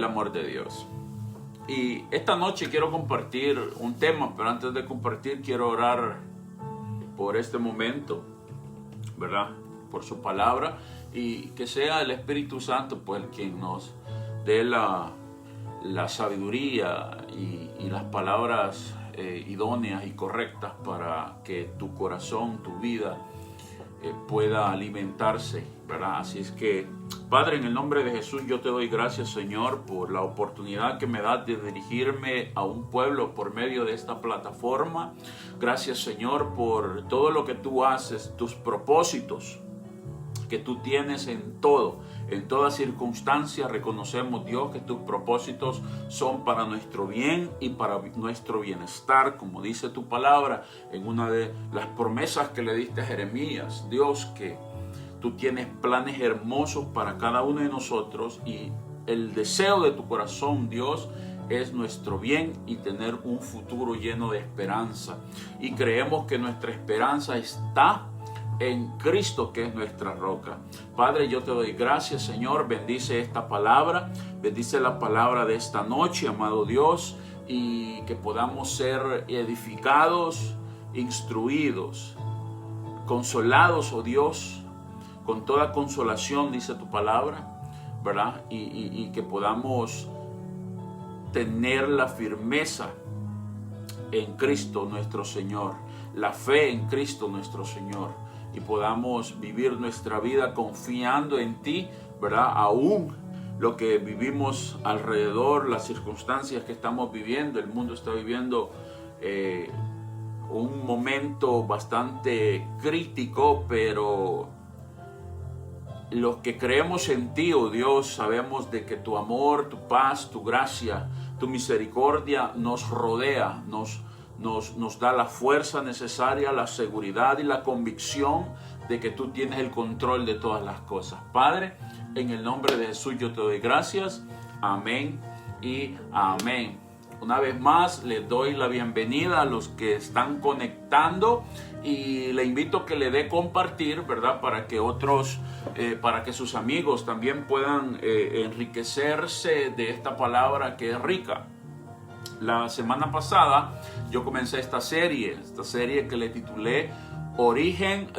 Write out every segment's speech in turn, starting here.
el amor de Dios. Y esta noche quiero compartir un tema, pero antes de compartir quiero orar por este momento, ¿verdad? Por su palabra, y que sea el Espíritu Santo pues quien nos dé la sabiduría y las palabras idóneas y correctas para que tu corazón, tu vida pueda alimentarse, ¿verdad? Así es que, Padre, en el nombre de Jesús, yo te doy gracias, Señor, por la oportunidad que me das de dirigirme a un pueblo por medio de esta plataforma. Gracias, Señor, por todo lo que tú haces, tus propósitos que tú tienes en todo, en toda circunstancia. Reconocemos, Dios, que tus propósitos son para nuestro bien y para nuestro bienestar, como dice tu palabra en una de las promesas que le diste a Jeremías. Dios, que tú tienes planes hermosos para cada uno de nosotros, y el deseo de tu corazón, Dios, es nuestro bien y tener un futuro lleno de esperanza. Y creemos que nuestra esperanza está en Cristo, que es nuestra roca. Padre, yo te doy gracias, Señor. Bendice esta palabra, bendice la palabra de esta noche, amado Dios, y que podamos ser edificados, instruidos, consolados, oh Dios, con toda consolación, dice tu palabra, ¿verdad? Y que podamos tener la firmeza en Cristo nuestro Señor, la fe en Cristo nuestro Señor, y podamos vivir nuestra vida confiando en ti, ¿verdad? Aún lo que vivimos alrededor, las circunstancias que estamos viviendo, el mundo está viviendo un momento bastante crítico, pero los que creemos en ti, oh Dios, sabemos de que tu amor, tu paz, tu gracia, tu misericordia nos rodea, nos da la fuerza necesaria, la seguridad y la convicción de que tú tienes el control de todas las cosas. Padre, en el nombre de Jesús yo te doy gracias. Amén y amén. Una vez más les doy la bienvenida a los que están conectando, y le invito a que le dé compartir, ¿verdad? Para que otros, para que sus amigos también puedan enriquecerse de esta palabra que es rica. La semana pasada yo comencé esta serie que le titulé Origen,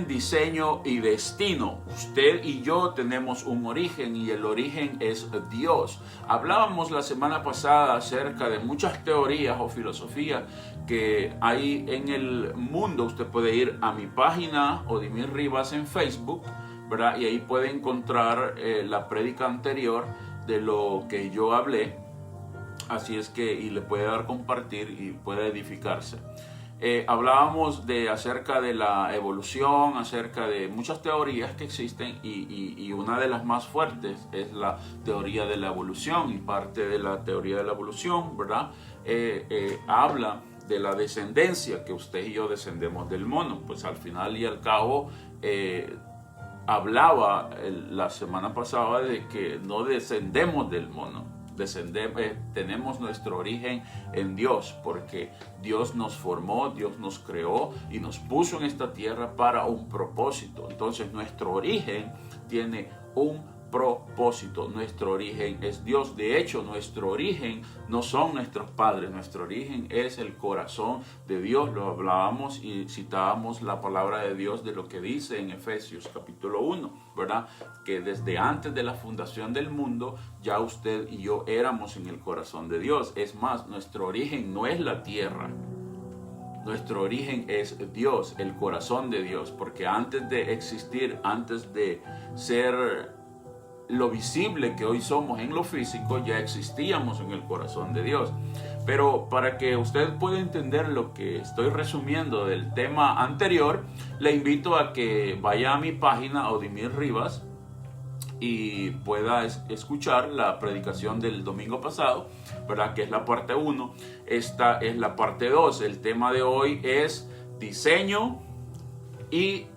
Diseño y Destino. Usted y yo tenemos un origen, y el origen es Dios. Hablábamos la semana pasada acerca de muchas teorías o filosofías que hay en el mundo. Usted puede ir a mi página Odimir Rivas en Facebook, ¿verdad? Y ahí puede encontrar la prédica anterior de lo que yo hablé. Así es que, y le puede dar compartir y puede edificarse. Hablábamos acerca de la evolución, acerca de muchas teorías que existen, y una de las más fuertes es la teoría de la evolución, y parte de la teoría de la evolución, ¿verdad? Habla de la descendencia, que usted y yo descendemos del mono. Pues al final y al cabo hablaba la semana pasada de que no descendemos del mono. Tenemos nuestro origen en Dios, porque Dios nos formó, Dios nos creó y nos puso en esta tierra para un propósito. Entonces nuestro origen tiene un propósito. Nuestro origen es Dios. De hecho, nuestro origen no son nuestros padres, nuestro origen es el corazón de Dios. Lo hablábamos y citábamos la palabra de Dios de lo que dice en Efesios capítulo 1, ¿verdad? Que desde antes de la fundación del mundo ya usted y yo éramos en el corazón de Dios. Es más, nuestro origen no es la tierra. Nuestro origen es Dios, el corazón de Dios, porque antes de existir, antes de ser lo visible que hoy somos en lo físico, ya existíamos en el corazón de Dios. Pero para que usted pueda entender lo que estoy resumiendo del tema anterior, le invito a que vaya a mi página Odimir Rivas y pueda escuchar la predicación del domingo pasado, ¿verdad? Que es la parte 1. Esta es la parte 2. El tema de hoy es diseño e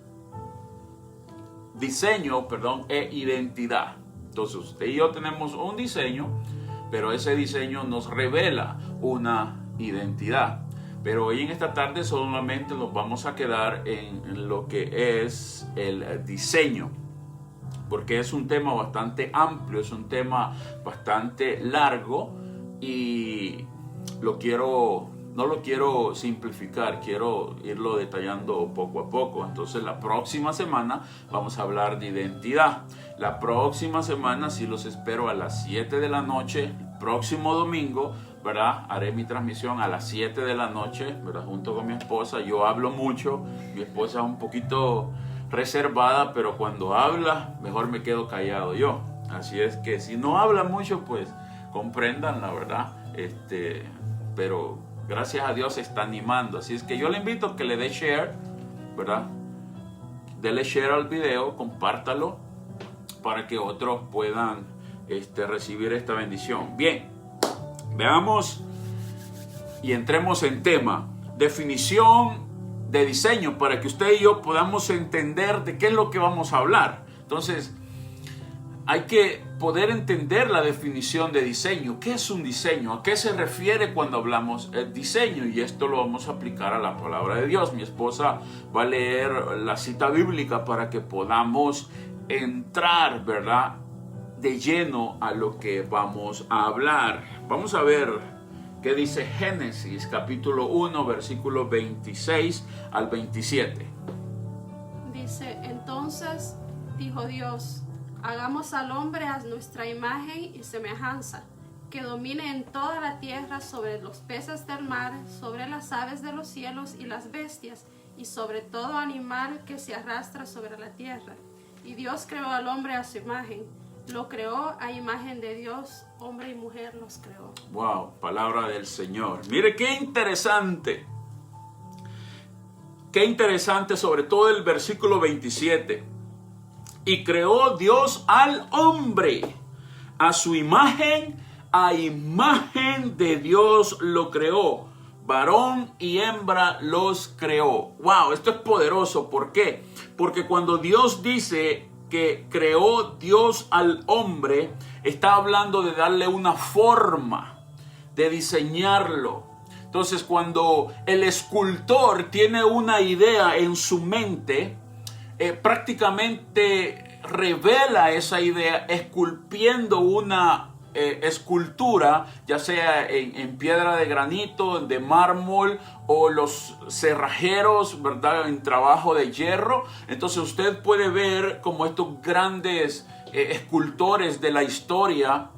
identidad. Entonces usted y yo tenemos un diseño, pero ese diseño nos revela una identidad. Pero hoy en esta tarde solamente nos vamos a quedar en lo que es el diseño. porque es un tema bastante amplio, es un tema bastante largo y no lo quiero simplificar, quiero irlo detallando poco a poco. Entonces la próxima semana vamos a hablar de identidad. La próxima semana sí los espero a las 7 de la noche, el próximo domingo, ¿verdad? Haré mi transmisión a las 7 de la noche, ¿verdad? Junto con mi esposa. Yo hablo mucho, mi esposa es un poquito reservada, pero cuando habla, mejor me quedo callado yo. Así es que si no habla mucho, pues comprendan la verdad. Pero gracias a Dios se está animando. Así es que yo le invito a que le dé share, ¿verdad? Dele share al video, compártalo para que otros puedan recibir esta bendición. Bien, veamos y entremos en tema. Definición de diseño para que usted y yo podamos entender de qué es lo que vamos a hablar. Entonces, hay que poder entender la definición de diseño. ¿Qué es un diseño? ¿A qué se refiere cuando hablamos de diseño? Y esto lo vamos a aplicar a la palabra de Dios. Mi esposa va a leer la cita bíblica para que podamos entrar, ¿verdad?, de lleno a lo que vamos a hablar. Vamos a ver qué dice Génesis capítulo 1, versículos 26 al 27. Dice: entonces dijo Dios: hagamos al hombre a nuestra imagen y semejanza, que domine en toda la tierra, sobre los peces del mar, sobre las aves de los cielos y las bestias, y sobre todo animal que se arrastra sobre la tierra. Y Dios creó al hombre a su imagen. Lo creó a imagen de Dios, hombre y mujer los creó. Wow, palabra del Señor. Mire qué interesante. Qué interesante, sobre todo el versículo 27. Y creó Dios al hombre a su imagen, a imagen de Dios lo creó. Varón y hembra los creó. Wow, esto es poderoso. ¿Por qué? Porque cuando Dios dice que creó Dios al hombre, está hablando de darle una forma, de diseñarlo. Entonces, cuando el escultor tiene una idea en su mente, prácticamente revela esa idea esculpiendo una escultura, ya sea en piedra de granito, de mármol, o los cerrajeros, ¿verdad?, en trabajo de hierro. Entonces usted puede ver como estos grandes escultores de la historia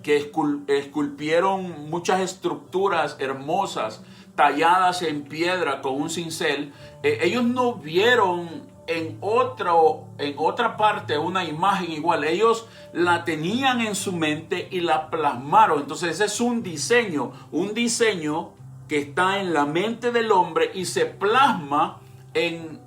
que esculpieron muchas estructuras hermosas talladas en piedra con un cincel. Ellos no vieron en otra parte una imagen igual. Ellos la tenían en su mente y la plasmaron. Entonces ese es un diseño que está en la mente del hombre y se plasma en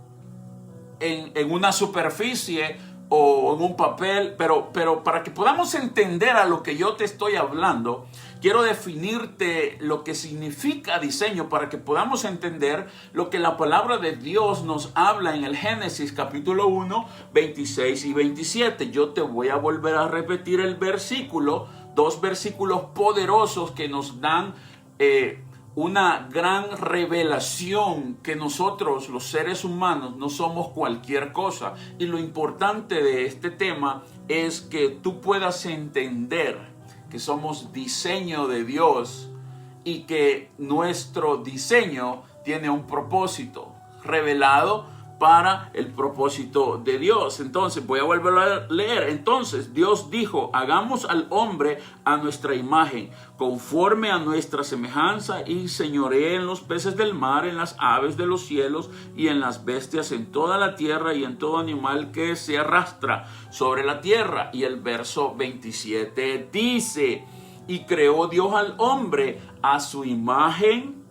una superficie o en un papel. Pero para que podamos entender a lo que yo te estoy hablando, quiero definirte lo que significa diseño para que podamos entender lo que la palabra de Dios nos habla en el Génesis capítulo 1, 26 y 27. Yo te voy a volver a repetir el versículo, dos versículos poderosos que nos dan una gran revelación que nosotros, los seres humanos, no somos cualquier cosa. Y lo importante de este tema es que tú puedas entender que somos diseño de Dios y que nuestro diseño tiene un propósito revelado para el propósito de Dios. Entonces voy a volver a leer. Entonces Dios dijo: hagamos al hombre a nuestra imagen, conforme a nuestra semejanza, y señoree en los peces del mar, en las aves de los cielos y en las bestias, en toda la tierra y en todo animal que se arrastra sobre la tierra. Y el verso 27 dice: y creó Dios al hombre a su imagen,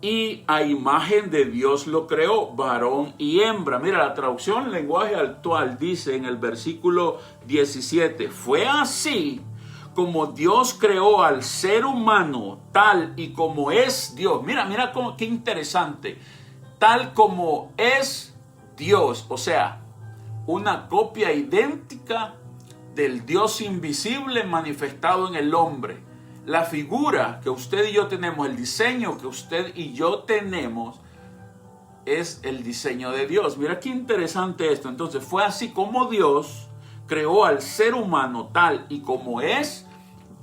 y a imagen de Dios lo creó, varón y hembra. Mira, la traducción en lenguaje actual dice en el versículo 17: fue así como Dios creó al ser humano, tal y como es Dios. Mira qué interesante. Tal como es Dios, o sea, una copia idéntica del Dios invisible manifestado en el hombre. La figura que usted y yo tenemos, el diseño que usted y yo tenemos, es el diseño de Dios. Mira qué interesante esto. Entonces fue así como Dios creó al ser humano tal y como es,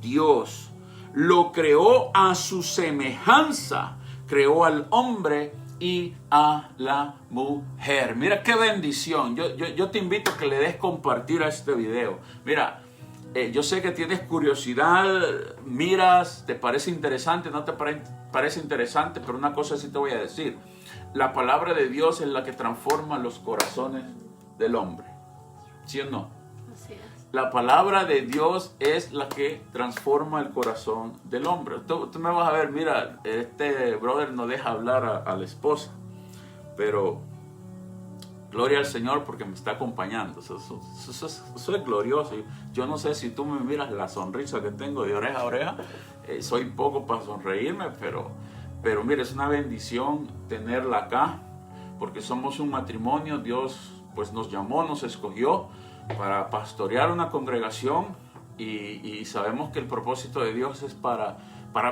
Dios lo creó a su semejanza, creó al hombre y a la mujer. Mira qué bendición. Yo te invito a que le des compartir a este video. Mira, yo sé que tienes curiosidad, miras, te parece interesante, no te parece interesante, pero una cosa sí te voy a decir. La palabra de Dios es la que transforma los corazones del hombre. ¿Sí o no? Así es. La palabra de Dios es la que transforma el corazón del hombre. Tú me vas a ver, mira, este brother no deja hablar a la esposa, pero gloria al Señor porque me está acompañando. Eso es glorioso. Yo no sé si tú me miras la sonrisa que tengo de oreja a oreja. Soy poco para sonreírme, pero mira, es una bendición tenerla acá, porque somos un matrimonio. Dios pues nos llamó, nos escogió para pastorear una congregación y sabemos que el propósito de Dios es para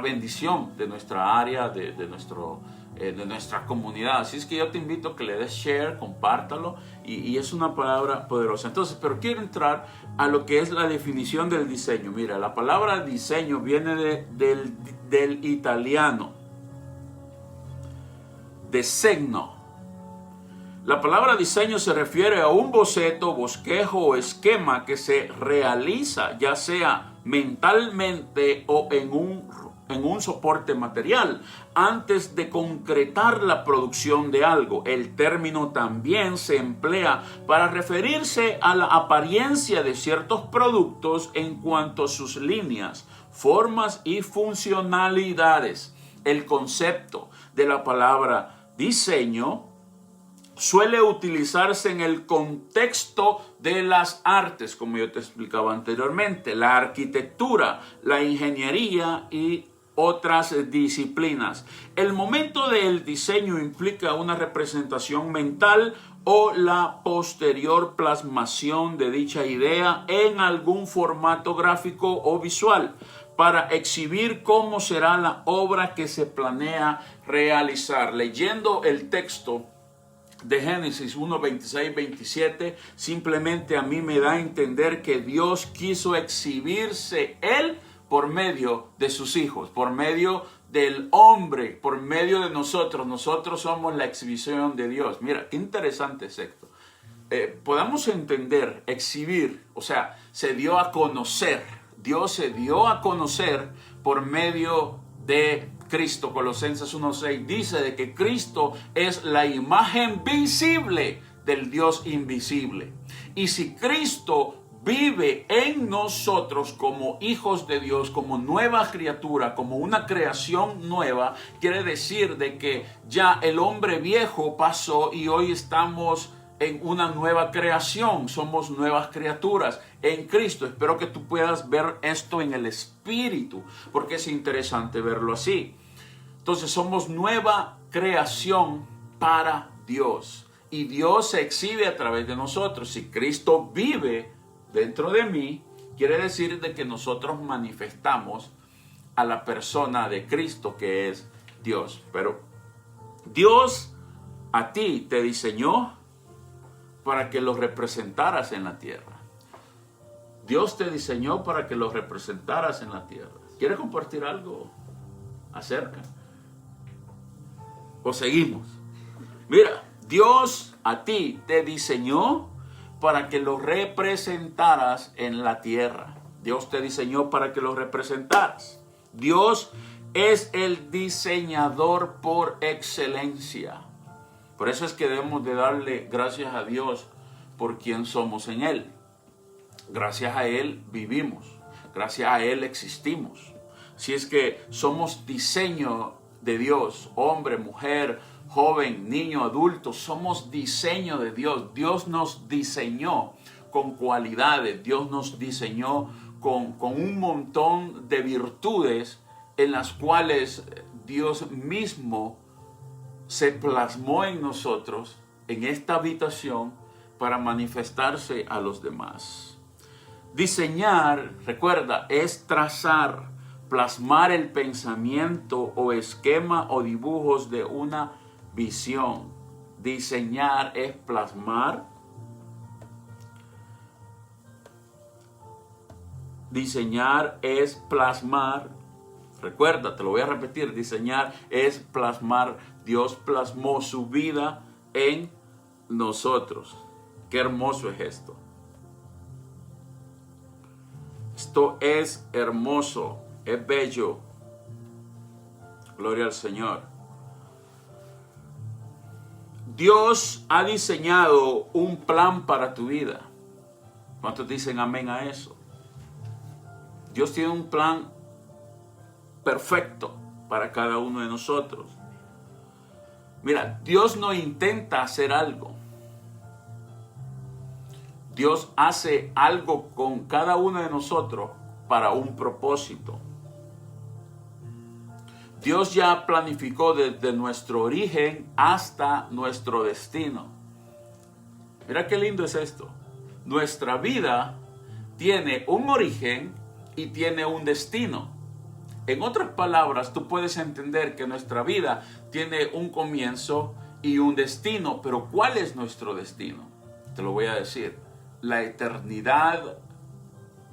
bendición de nuestra área, de nuestra comunidad. Así es que yo te invito a que le des share, compártalo y es una palabra poderosa. Entonces, pero quiero entrar a lo que es la definición del diseño. Mira, la palabra diseño viene del italiano, disegno. La palabra diseño se refiere a un boceto, bosquejo o esquema que se realiza ya sea mentalmente o en un soporte material antes de concretar la producción de algo. El término también se emplea para referirse a la apariencia de ciertos productos en cuanto a sus líneas, formas y funcionalidades. El concepto de la palabra diseño suele utilizarse en el contexto de las artes, como yo te explicaba anteriormente, la arquitectura, la ingeniería y otras disciplinas. El momento del diseño implica una representación mental o la posterior plasmación de dicha idea en algún formato gráfico o visual para exhibir cómo será la obra que se planea realizar. Leyendo el texto de Génesis 1, 26, 27, simplemente a mí me da a entender que Dios quiso exhibirse Él por medio de sus hijos, por medio del hombre, por medio de nosotros. Nosotros somos la exhibición de Dios. Mira, qué interesante es esto. Podamos entender, exhibir, o sea, se dio a conocer. Dios se dio a conocer por medio de Cristo. Colosenses 1:6 dice de que Cristo es la imagen visible del Dios invisible. Y si Cristo vive en nosotros como hijos de Dios, como nueva criatura, como una creación nueva, quiere decir de que ya el hombre viejo pasó y hoy estamos en una nueva creación, somos nuevas criaturas en Cristo. Espero que tú puedas ver esto en el Espíritu, porque es interesante verlo así. Entonces somos nueva creación para Dios y Dios se exhibe a través de nosotros. Si Cristo vive dentro de mí, quiere decir de que nosotros manifestamos a la persona de Cristo, que es Dios. Pero Dios a ti te diseñó para que lo representaras en la tierra. Dios te diseñó para que lo representaras en la tierra. ¿Quieres compartir algo acerca? ¿O seguimos? Mira, Dios a ti te diseñó para que lo representaras en la tierra. Dios te diseñó para que lo representaras. Dios es el diseñador por excelencia. Por eso es que debemos de darle gracias a Dios por quien somos en Él. Gracias a Él vivimos. Gracias a Él existimos. Si es que somos diseño de Dios, hombre, mujer, joven, niño, adulto, somos diseño de Dios. Dios nos diseñó con cualidades. Dios nos diseñó con un montón de virtudes en las cuales Dios mismo se plasmó en nosotros, en esta habitación, para manifestarse a los demás. Diseñar, recuerda, es trazar, plasmar el pensamiento o esquema o dibujos de una visión. Diseñar es plasmar diseñar es plasmar. Recuerda, te lo voy a repetir, diseñar es plasmar. Dios plasmó su vida en nosotros. Qué hermoso es esto. Esto es hermoso, es bello. Gloria al Señor. Dios ha diseñado un plan para tu vida. ¿Cuántos dicen amén a eso? Dios tiene un plan perfecto para cada uno de nosotros. Mira, Dios no intenta hacer algo. Dios hace algo con cada uno de nosotros para un propósito. Dios ya planificó desde nuestro origen hasta nuestro destino. Mira qué lindo es esto. Nuestra vida tiene un origen y tiene un destino. En otras palabras, tú puedes entender que nuestra vida tiene un comienzo y un destino, pero ¿cuál es nuestro destino? Te lo voy a decir. La eternidad,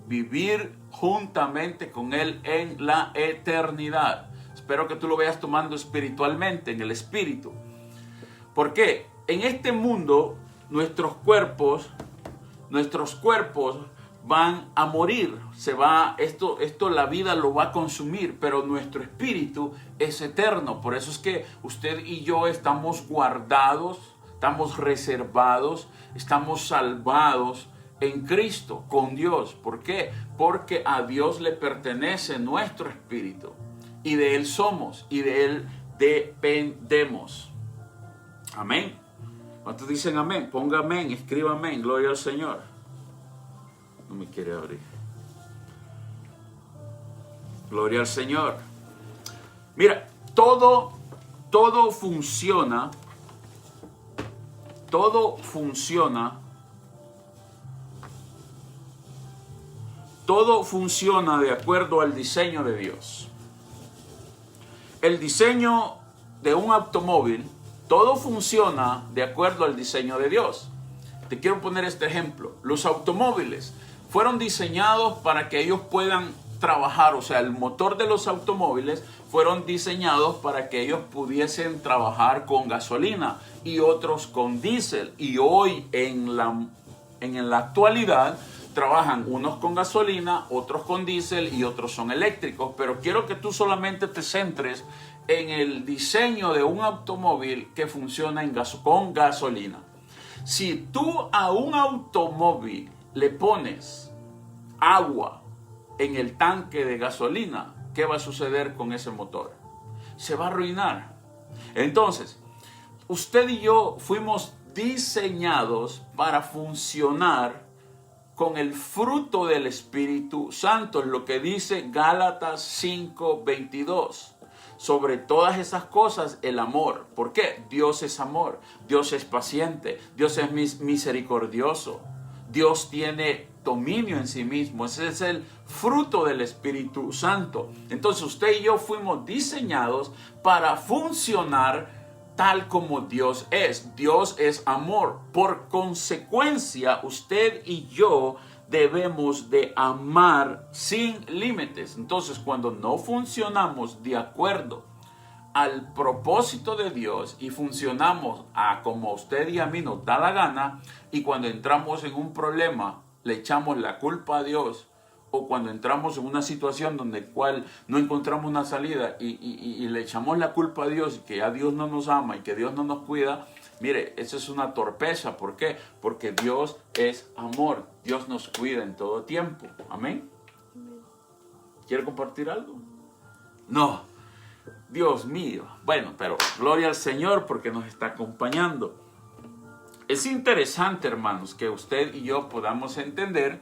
vivir juntamente con Él en la eternidad. Espero que tú lo veas tomando espiritualmente, en el espíritu. ¿Por qué? En este mundo, nuestros cuerpos van a morir. Esto la vida lo va a consumir, pero nuestro espíritu es eterno. Por eso es que usted y yo estamos guardados, estamos reservados, estamos salvados en Cristo, con Dios. ¿Por qué? Porque a Dios le pertenece nuestro espíritu. Y de Él somos, y de Él dependemos. Amén. ¿Cuántos dicen amén? Ponga amén, escriba amén, gloria al Señor. No me quiere abrir. Gloria al Señor. Mira, todo funciona. Todo funciona de acuerdo al diseño de Dios. El diseño de un automóvil, todo funciona de acuerdo al diseño de Dios. Te quiero poner este ejemplo. Los automóviles fueron diseñados para que ellos puedan trabajar, o sea, el motor de los automóviles fueron diseñados para que ellos pudiesen trabajar con gasolina y otros con diésel. Y hoy en la actualidad trabajan unos con gasolina, otros con diésel y otros son eléctricos. Pero quiero que tú solamente te centres en el diseño de un automóvil que funciona con gasolina. Si tú a un automóvil le pones agua en el tanque de gasolina, ¿qué va a suceder con ese motor? Se va a arruinar. Entonces, usted y yo fuimos diseñados para funcionar con el fruto del Espíritu Santo, es lo que dice Gálatas 5:22. Sobre todas esas cosas, el amor. ¿Por qué? Dios es amor, Dios es paciente, Dios es misericordioso, Dios tiene dominio en sí mismo. Ese es el fruto del Espíritu Santo. Entonces usted y yo fuimos diseñados para funcionar tal como Dios es. Dios es amor. Por consecuencia, usted y yo debemos de amar sin límites. Entonces, cuando no funcionamos de acuerdo al propósito de Dios y funcionamos a como a usted y a mí nos da la gana, y cuando entramos en un problema le echamos la culpa a Dios, o cuando entramos en una situación donde cual no encontramos una salida y le echamos la culpa a Dios, y que a Dios no nos ama y que Dios no nos cuida, mire, eso es una torpeza. ¿Por qué? Porque Dios es amor. Dios nos cuida en todo tiempo. Amén. ¿Quiere compartir algo? No. Dios mío. Bueno, pero gloria al Señor porque nos está acompañando. Es interesante, hermanos, que usted y yo podamos entender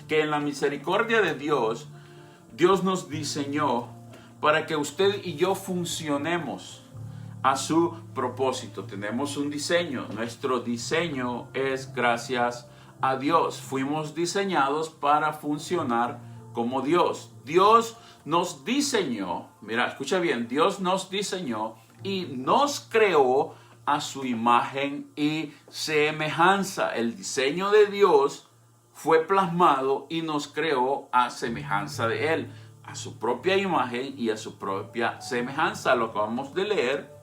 que en la misericordia de Dios, Dios nos diseñó para que usted y yo funcionemos a su propósito. Tenemos un diseño. Nuestro diseño es gracias a Dios. Fuimos diseñados para funcionar como Dios. Dios nos diseñó, mira, escucha bien, Dios nos diseñó y nos creó a su imagen y semejanza. El diseño de Dios fue plasmado y nos creó a semejanza de Él, a su propia imagen y a su propia semejanza. Lo acabamos de leer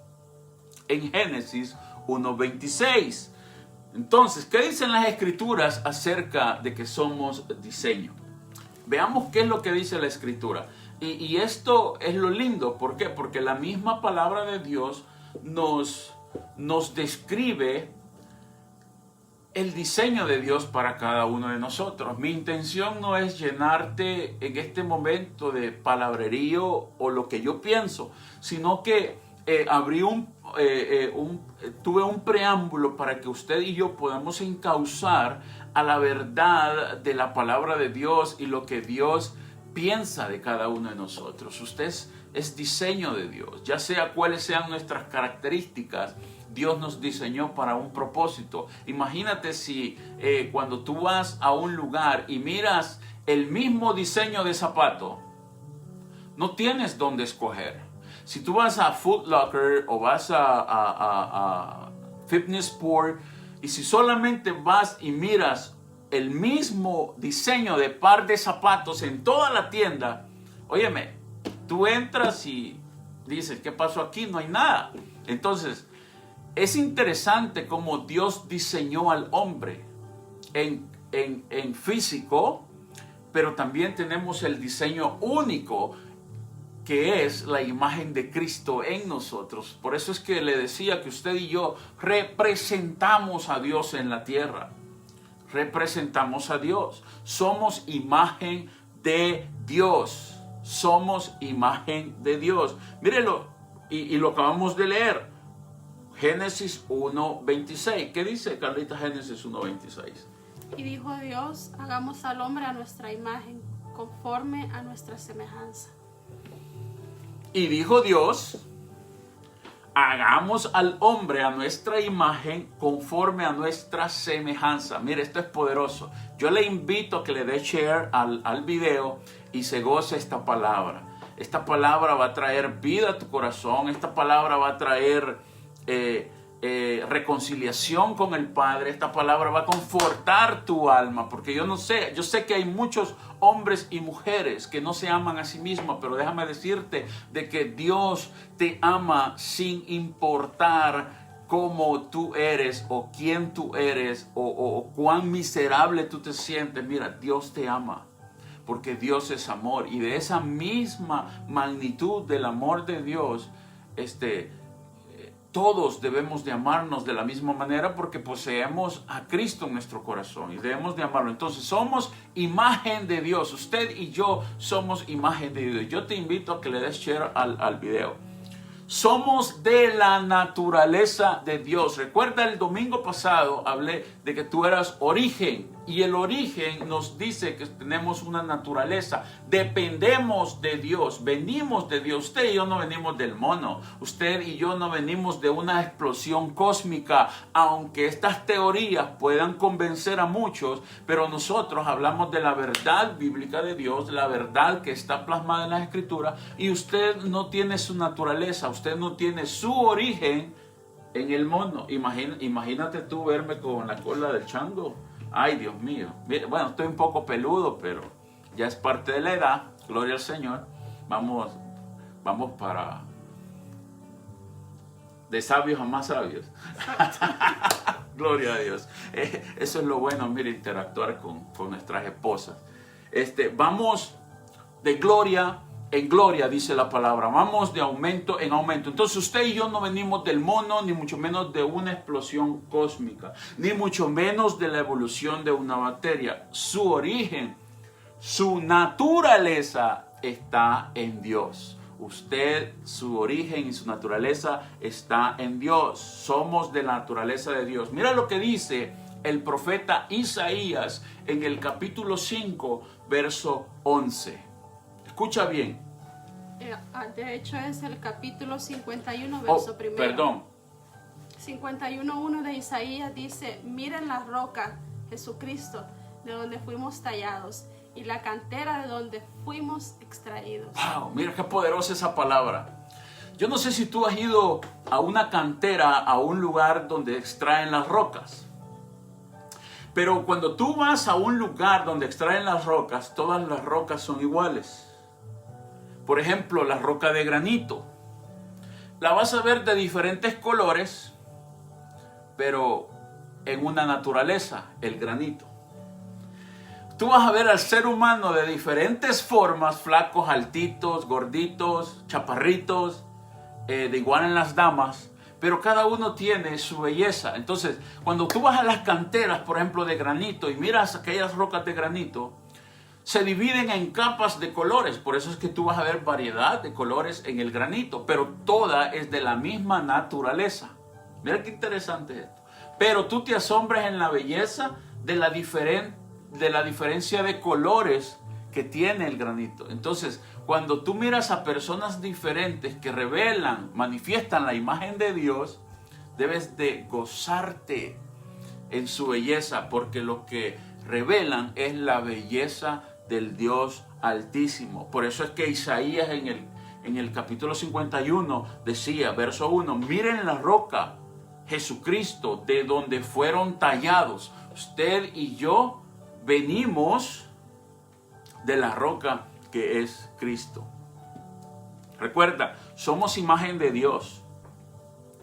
en Génesis 1:26. Entonces, ¿qué dicen las Escrituras acerca de que somos diseño? Veamos qué es lo que dice la Escritura. Y esto es lo lindo. ¿Por qué? Porque la misma palabra de Dios nos describe el diseño de Dios para cada uno de nosotros. Mi intención no es llenarte en este momento de palabrerío o lo que yo pienso, sino que tuve un preámbulo para que usted y yo podamos encauzar a la verdad de la palabra de Dios y lo que Dios piensa de cada uno de nosotros. Usted es diseño de Dios, ya sea cuáles sean nuestras características. Dios nos diseñó para un propósito. Imagínate si cuando tú vas a un lugar y miras el mismo diseño de zapato, no tienes dónde escoger. Si tú vas a Foot Locker o vas a Fitness Sport, y si solamente vas y miras el mismo diseño de par de zapatos en toda la tienda, óyeme, tú entras y dices, ¿qué pasó aquí? No hay nada. Entonces, es interesante cómo Dios diseñó al hombre en físico, pero también tenemos el diseño único que es la imagen de Cristo en nosotros. Por eso es que le decía que usted y yo representamos a Dios en la tierra. Representamos a Dios. Somos imagen de Dios. Somos imagen de Dios. Mírelo, y lo acabamos de leer. Génesis 1:26. ¿Qué dice, Carlita, Génesis 1:26? Y dijo Dios, hagamos al hombre a nuestra imagen, conforme a nuestra semejanza. Y dijo Dios, hagamos al hombre a nuestra imagen, conforme a nuestra semejanza. Mire, esto es poderoso. Yo le invito a que le dé share al video y se goce esta palabra. Esta palabra va a traer vida a tu corazón. Esta palabra va a traer reconciliación con el Padre. Esta palabra va a confortar tu alma, porque yo sé que hay muchos hombres y mujeres que no se aman a sí mismos, pero déjame decirte de que Dios te ama sin importar cómo tú eres o quién tú eres o cuán miserable tú te sientes. Mira, Dios te ama porque Dios es amor, y de esa misma magnitud del amor de Dios, todos debemos de amarnos de la misma manera, porque poseemos a Cristo en nuestro corazón y debemos de amarlo. Entonces somos imagen de Dios. Usted y yo somos imagen de Dios. Yo te invito a que le des share al video. Somos de la naturaleza de Dios. Recuerda, el domingo pasado hablé de que tú eras origen, y el origen nos dice que tenemos una naturaleza. Dependemos de Dios, venimos de Dios. Usted y yo no venimos del mono. Usted y yo no venimos de una explosión cósmica, aunque estas teorías puedan convencer a muchos, pero nosotros hablamos de la verdad bíblica de Dios, la verdad que está plasmada en las Escrituras, y usted no tiene su naturaleza, usted no tiene su origen en el mono. Imagínate tú verme con la cola del chango. Ay, Dios mío. Bueno, estoy un poco peludo, pero ya es parte de la edad. Gloria al Señor. Vamos para de sabios a más sabios. Gloria a Dios. Eso es lo bueno, mire, interactuar con nuestras esposas. Vamos de gloria en gloria, dice la palabra. Vamos de aumento en aumento. Entonces usted y yo no venimos del mono, ni mucho menos de una explosión cósmica, ni mucho menos de la evolución de una bacteria. Su origen, su naturaleza está en Dios. Usted, su origen y su naturaleza está en Dios. Somos de la naturaleza de Dios. Mira lo que dice el profeta Isaías en el capítulo 5, verso 11. Escucha bien. De hecho es el capítulo 51, verso primero. Perdón. 51:1 de Isaías dice: miren la roca, Jesucristo, de donde fuimos tallados, y la cantera de donde fuimos extraídos. Wow, mira qué poderosa esa palabra. Yo no sé si tú has ido a una cantera, a un lugar donde extraen las rocas, Pero cuando tú vas a un lugar donde extraen las rocas, todas las rocas son iguales. Por ejemplo, la roca de granito. La vas a ver de diferentes colores, pero en una naturaleza, el granito. Tú vas a ver al ser humano de diferentes formas, flacos, altitos, gorditos, chaparritos, de igual en las damas, pero cada uno tiene su belleza. Entonces, cuando tú vas a las canteras, por ejemplo, de granito, y miras aquellas rocas de granito, se dividen en capas de colores. Por eso es que tú vas a ver variedad de colores en el granito, pero toda es de la misma naturaleza. Mira qué interesante es esto. Pero tú te asombras en la belleza de la diferencia de colores que tiene el granito. Entonces, cuando tú miras a personas diferentes que revelan, manifiestan la imagen de Dios, debes de gozarte en su belleza, porque lo que revelan es la belleza del Dios Altísimo. Por eso es que Isaías en el capítulo 51 decía, verso 1, miren la roca, Jesucristo, de donde fueron tallados. Usted y yo venimos de la roca que es Cristo. Recuerda, somos imagen de Dios.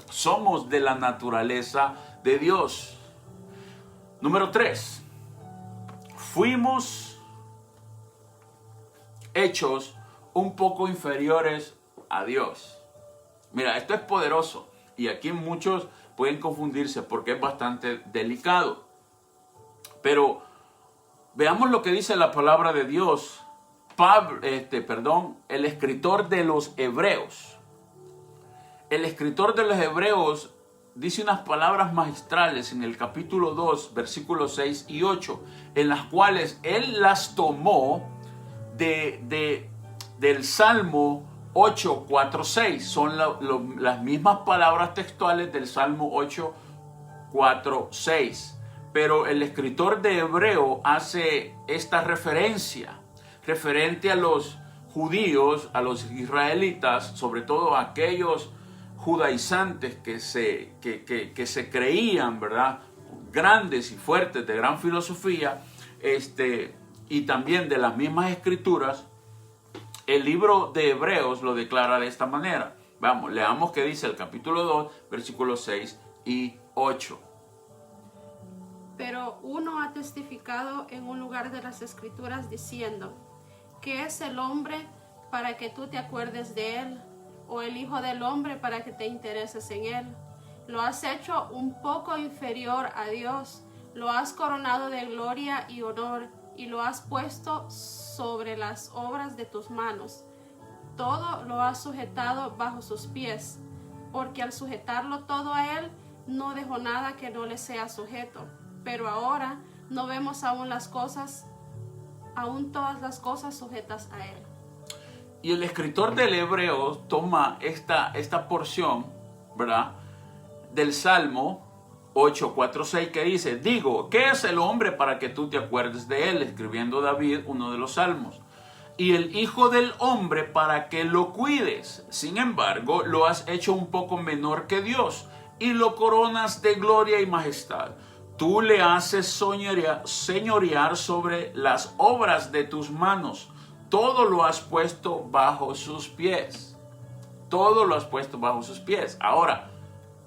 Somos de la naturaleza de Dios. Número 3. Fuimos hechos un poco inferiores a Dios. Mira, esto es poderoso y aquí muchos pueden confundirse porque es bastante delicado. Pero veamos lo que dice la palabra de Dios. El escritor de los Hebreos. El escritor de los Hebreos dice unas palabras magistrales en el capítulo 2, versículos 6 y 8, en las cuales él las tomó del Salmo 8, 4, 6. Son las mismas palabras textuales del Salmo 8, 4, 6. Pero el escritor de Hebreo hace esta referencia referente a los judíos, a los israelitas, sobre todo a aquellos judaizantes que se creían, ¿verdad?, grandes y fuertes, de gran filosofía, y también de las mismas escrituras. El libro de Hebreos lo declara de esta manera. Vamos, leamos qué dice el capítulo 2, versículos 6 y 8. Pero uno ha testificado en un lugar de las Escrituras diciendo, ¿qué es el hombre para que tú te acuerdes de él? ¿O el hijo del hombre para que te intereses en él? Lo has hecho un poco inferior a Dios, lo has coronado de gloria y honor, y lo has puesto sobre las obras de tus manos. Todo lo has sujetado bajo sus pies, porque al sujetarlo todo a él, no dejó nada que no le sea sujeto. Pero ahora no vemos aún todas las cosas sujetas a él. Y el escritor del Hebreo toma esta porción, ¿verdad?, del Salmo 8, 4, 6, que dice, digo, ¿qué es el hombre para que tú te acuerdes de él? Escribiendo David uno de los salmos. Y el hijo del hombre para que lo cuides. Sin embargo, lo has hecho un poco menor que Dios y lo coronas de gloria y majestad. Tú le haces señorear sobre las obras de tus manos. Todo lo has puesto bajo sus pies. Todo lo has puesto bajo sus pies. Ahora,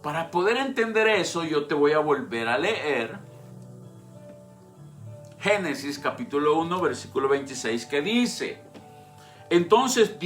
para poder entender eso, yo te voy a volver a leer Génesis capítulo 1, versículo 26, que dice, Entonces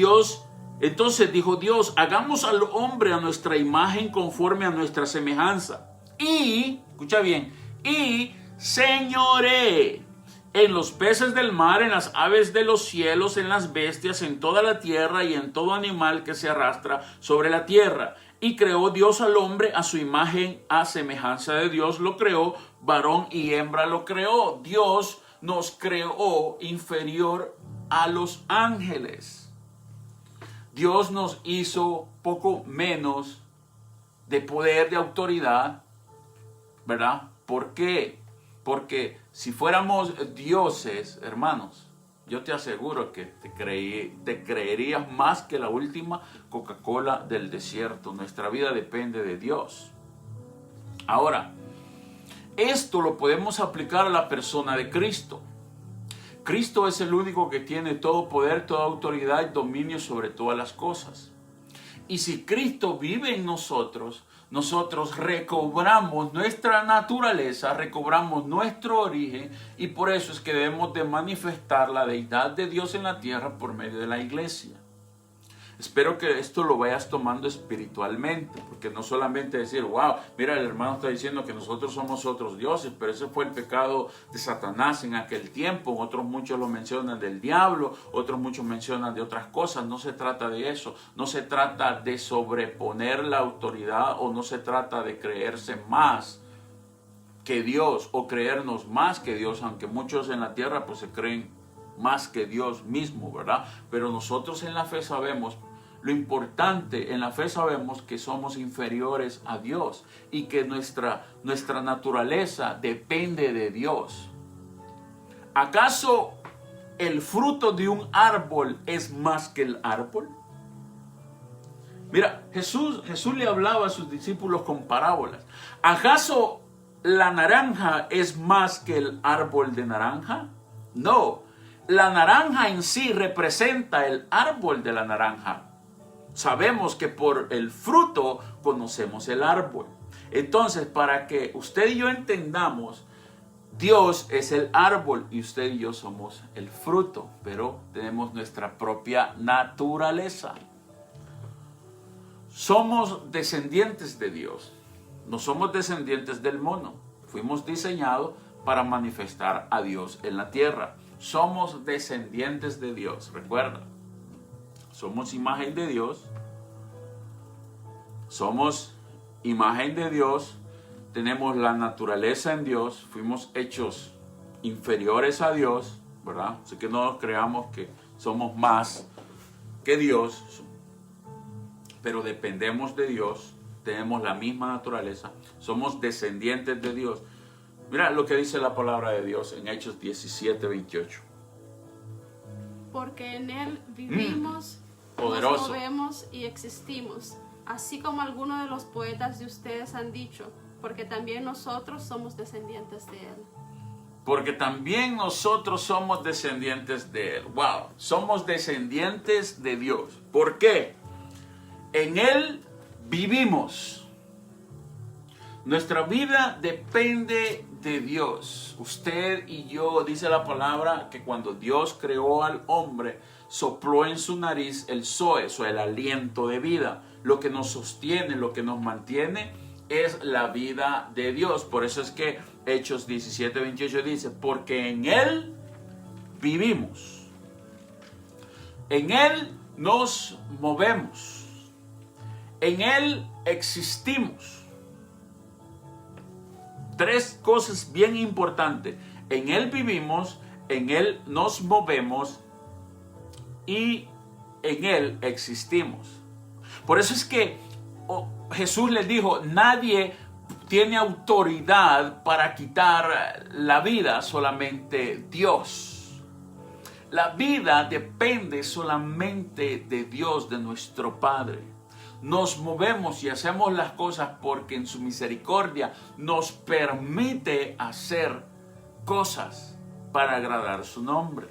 dijo Dios, hagamos al hombre a nuestra imagen conforme a nuestra semejanza. Y, escucha bien, y señoree en los peces del mar, en las aves de los cielos, en las bestias, en toda la tierra y en todo animal que se arrastra sobre la tierra. Y creó Dios al hombre a su imagen, a semejanza de Dios lo creó, varón y hembra lo creó. Dios nos creó inferior a los ángeles. Dios nos hizo poco menos de poder, de autoridad, ¿verdad? ¿Por qué? Porque si fuéramos dioses, hermanos, yo te aseguro que te creerías más que la última Coca-Cola del desierto. Nuestra vida depende de Dios. Ahora, esto lo podemos aplicar a la persona de Cristo. Cristo es el único que tiene todo poder, toda autoridad y dominio sobre todas las cosas. Y si Cristo vive en nosotros, nosotros recobramos nuestra naturaleza, recobramos nuestro origen, y por eso es que debemos de manifestar la deidad de Dios en la tierra por medio de la iglesia. Espero que esto lo vayas tomando espiritualmente, porque no solamente decir, wow, mira, el hermano está diciendo que nosotros somos otros dioses, pero ese fue el pecado de Satanás en aquel tiempo. Otros muchos lo mencionan del diablo, otros muchos mencionan de otras cosas. No se trata de eso, no se trata de sobreponer la autoridad, o no se trata de creerse más que Dios o creernos más que Dios, aunque muchos en la tierra pues se creen más que Dios mismo, ¿verdad? Pero nosotros en la fe sabemos, lo importante en la fe sabemos que somos inferiores a Dios y que nuestra naturaleza depende de Dios. ¿Acaso el fruto de un árbol es más que el árbol? Mira, Jesús le hablaba a sus discípulos con parábolas. ¿Acaso la naranja es más que el árbol de naranja? No. La naranja en sí representa el árbol de la naranja. Sabemos que por el fruto conocemos el árbol. Entonces, para que usted y yo entendamos, Dios es el árbol y usted y yo somos el fruto, pero tenemos nuestra propia naturaleza. Somos descendientes de Dios, no somos descendientes del mono. Fuimos diseñados para manifestar a Dios en la tierra. Somos descendientes de Dios, recuerda. Somos imagen de Dios. Somos imagen de Dios. Tenemos la naturaleza en Dios. Fuimos hechos inferiores a Dios, ¿verdad? Así que no nos creamos que somos más que Dios. Pero dependemos de Dios. Tenemos la misma naturaleza. Somos descendientes de Dios. Mira lo que dice la palabra de Dios en Hechos 17:28. Porque en Él vivimos, poderoso, nos movemos y existimos, así como algunos de los poetas de ustedes han dicho, porque también nosotros somos descendientes de Él. Porque también nosotros somos descendientes de Él. Wow, somos descendientes de Dios. ¿Por qué? En Él vivimos. Nuestra vida depende de Dios. Usted y yo, dice la palabra, que cuando Dios creó al hombre, sopló en su nariz el zoe, o el aliento de vida. Lo que nos sostiene, lo que nos mantiene, es la vida de Dios. Por eso es que Hechos 17:28 dice, porque en Él vivimos. En Él nos movemos. En Él existimos. Tres cosas bien importantes. En Él vivimos, en Él nos movemos y en Él existimos. Por eso es que Jesús les dijo, nadie tiene autoridad para quitar la vida, solamente Dios. La vida depende solamente de Dios, de nuestro Padre. Nos movemos y hacemos las cosas porque en su misericordia nos permite hacer cosas para agradar su nombre.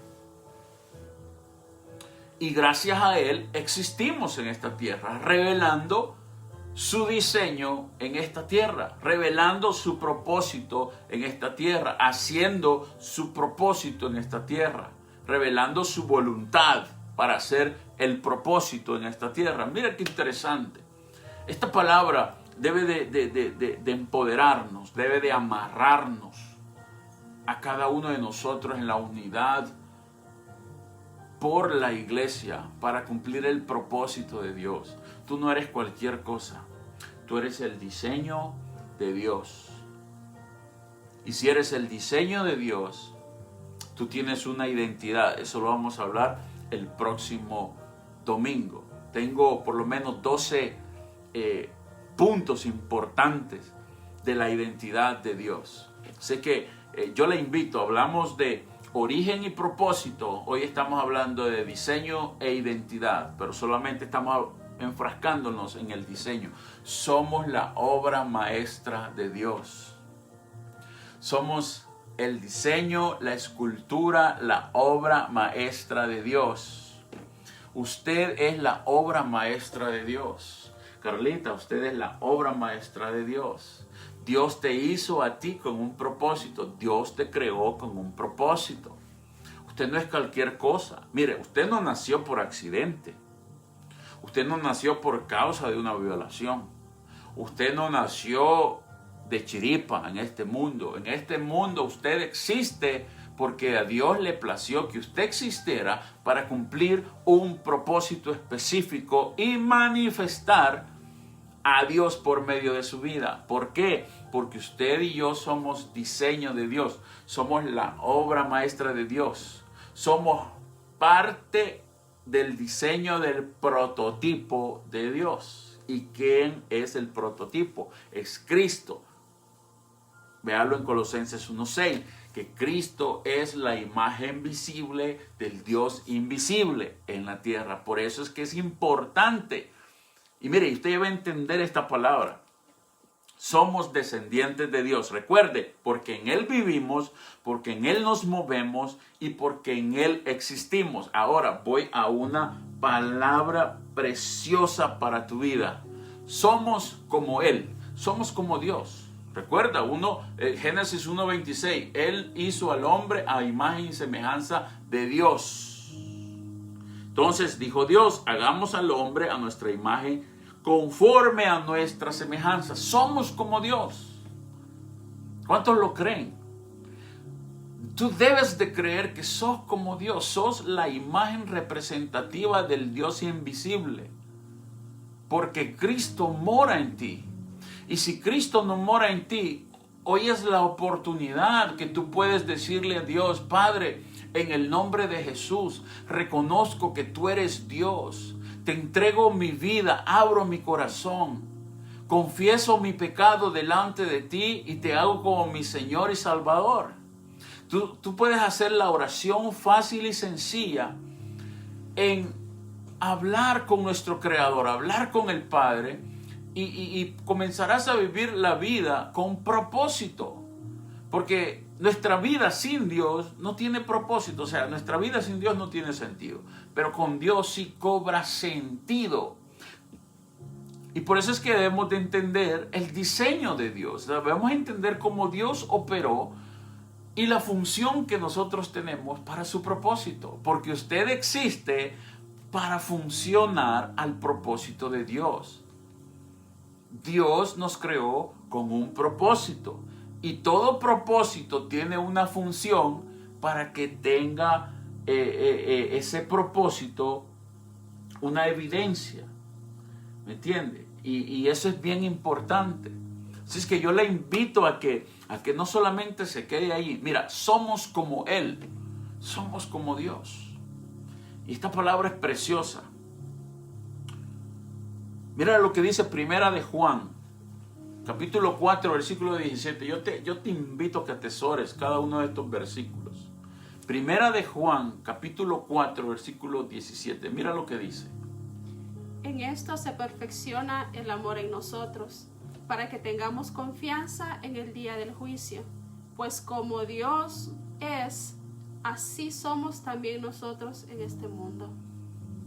Y gracias a Él existimos en esta tierra, revelando su diseño en esta tierra, revelando su propósito en esta tierra, haciendo su propósito en esta tierra, revelando su voluntad para hacer el propósito en esta tierra. Mira qué interesante. Esta palabra debe de empoderarnos, debe de amarrarnos a cada uno de nosotros en la unidad por la iglesia para cumplir el propósito de Dios. Tú no eres cualquier cosa. Tú eres el diseño de Dios. Y si eres el diseño de Dios, tú tienes una identidad. Eso lo vamos a hablar el próximo domingo. Tengo por lo menos 12 puntos importantes de la identidad de Dios. Sé que yo le invito, hablamos de origen y propósito. Hoy estamos hablando de diseño e identidad, pero solamente estamos enfrascándonos en el diseño. Somos la obra maestra de Dios. Somos el diseño, la escultura, la obra maestra de Dios. Usted es la obra maestra de Dios. Carlita, usted es la obra maestra de Dios. Dios te hizo a ti con un propósito. Dios te creó con un propósito. Usted no es cualquier cosa. Mire, usted no nació por accidente. Usted no nació por causa de una violación. Usted no nació de chiripa en este mundo. En este mundo usted existe porque a Dios le plació que usted existiera para cumplir un propósito específico y manifestar a Dios por medio de su vida. ¿Por qué? Porque usted y yo somos diseño de Dios. Somos la obra maestra de Dios. Somos parte del diseño del prototipo de Dios. ¿Y quién es el prototipo? Es Cristo. Véalo en Colosenses 1:6, que Cristo es la imagen visible del Dios invisible en la tierra. Por eso es que es importante. Y mire, usted va a entender esta palabra. Somos descendientes de Dios. Recuerde, porque en Él vivimos, porque en Él nos movemos y porque en Él existimos. Ahora voy a una palabra preciosa para tu vida. Somos como Él, somos como Dios. Recuerda, Génesis 1:26, Él hizo al hombre a imagen y semejanza de Dios. Entonces dijo Dios, hagamos al hombre a nuestra imagen conforme a nuestra semejanza. Somos como Dios. ¿Cuántos lo creen? Tú debes de creer que sos como Dios. Sos la imagen representativa del Dios invisible. Porque Cristo mora en ti. Y si Cristo no mora en ti, hoy es la oportunidad que tú puedes decirle a Dios, Padre, en el nombre de Jesús, reconozco que tú eres Dios. Te entrego mi vida, abro mi corazón. Confieso mi pecado delante de ti y te hago como mi Señor y Salvador. Tú puedes hacer la oración fácil y sencilla en hablar con nuestro Creador, hablar con el Padre y comenzarás a vivir la vida con propósito. Porque nuestra vida sin Dios no tiene propósito, o sea, nuestra vida sin Dios no tiene sentido, pero con Dios sí cobra sentido. Y por eso es que debemos de entender el diseño de Dios, debemos entender cómo Dios operó y la función que nosotros tenemos para su propósito, porque usted existe para funcionar al propósito de Dios. Dios nos creó con un propósito. Y todo propósito tiene una función para que tenga ese propósito una evidencia. ¿Me entiende? Y eso es bien importante. Así es que yo le invito a que no solamente se quede ahí. Mira, somos como Él. Somos como Dios. Y esta palabra es preciosa. Mira lo que dice Primera de Juan. Capítulo 4, versículo 17. Yo te invito a que atesores cada uno de estos versículos. Primera de Juan, capítulo 4, versículo 17. Mira lo que dice. En esto se perfecciona el amor en nosotros, para que tengamos confianza en el día del juicio. Pues como Dios es, así somos también nosotros en este mundo.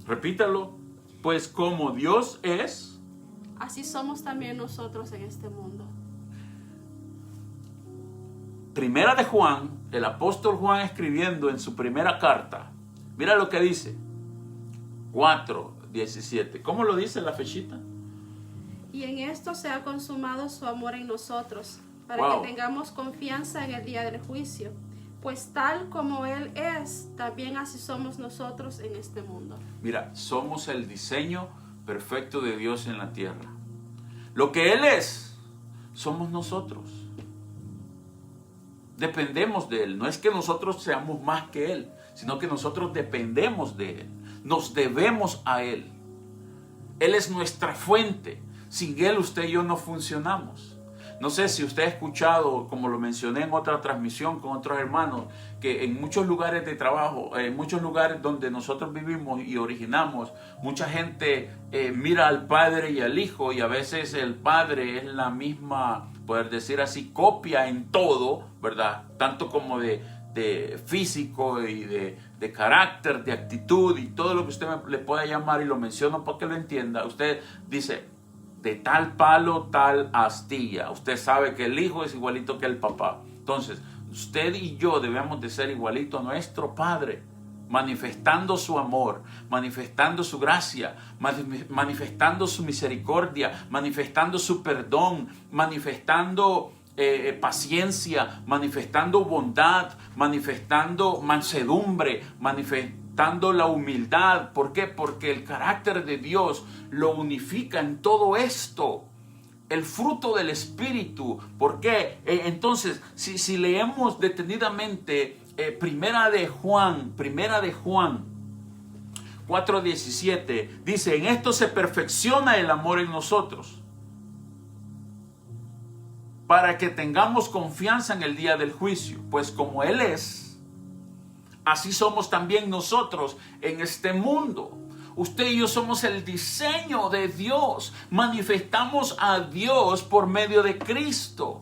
Repítalo. Pues como Dios es, así somos también nosotros en este mundo. Primera de Juan, el apóstol Juan escribiendo en su primera carta. Mira lo que dice. 4:17. ¿Cómo lo dice la fechita? Y en esto se ha consumado su amor en nosotros, para que tengamos confianza en el día del juicio. Pues tal como Él es, también así somos nosotros en este mundo. Mira, somos el diseño perfecto de Dios en la tierra. Lo que Él es, somos nosotros. Dependemos de Él. No es que nosotros seamos más que Él, sino que nosotros dependemos de Él. Nos debemos a Él. Él es nuestra fuente. Sin Él usted y yo no funcionamos. No sé si usted ha escuchado, como lo mencioné en otra transmisión con otros hermanos, que en muchos lugares de trabajo, en muchos lugares donde nosotros vivimos y originamos, mucha gente mira al Padre y al Hijo, y a veces el Padre es la misma poder decir así, copia en todo, ¿verdad? Tanto como de físico y de carácter, de actitud y todo lo que usted le pueda llamar, y lo menciono para que lo entienda. Usted dice, de tal palo, tal astilla. Usted sabe que el hijo es igualito que el papá. Entonces, usted y yo debemos de ser igualito a nuestro Padre, manifestando su amor, manifestando su gracia, manifestando su misericordia, manifestando su perdón, manifestando paciencia, manifestando bondad, manifestando mansedumbre, manifestando la humildad. ¿Por qué? Porque el carácter de Dios lo unifica en todo esto. El fruto del Espíritu. ¿Por qué? Entonces, si leemos detenidamente Primera de Juan 4:17, dice, en esto se perfecciona el amor en nosotros, para que tengamos confianza en el día del juicio, pues como Él es, así somos también nosotros en este mundo. Usted y yo somos el diseño de Dios. Manifestamos a Dios por medio de Cristo.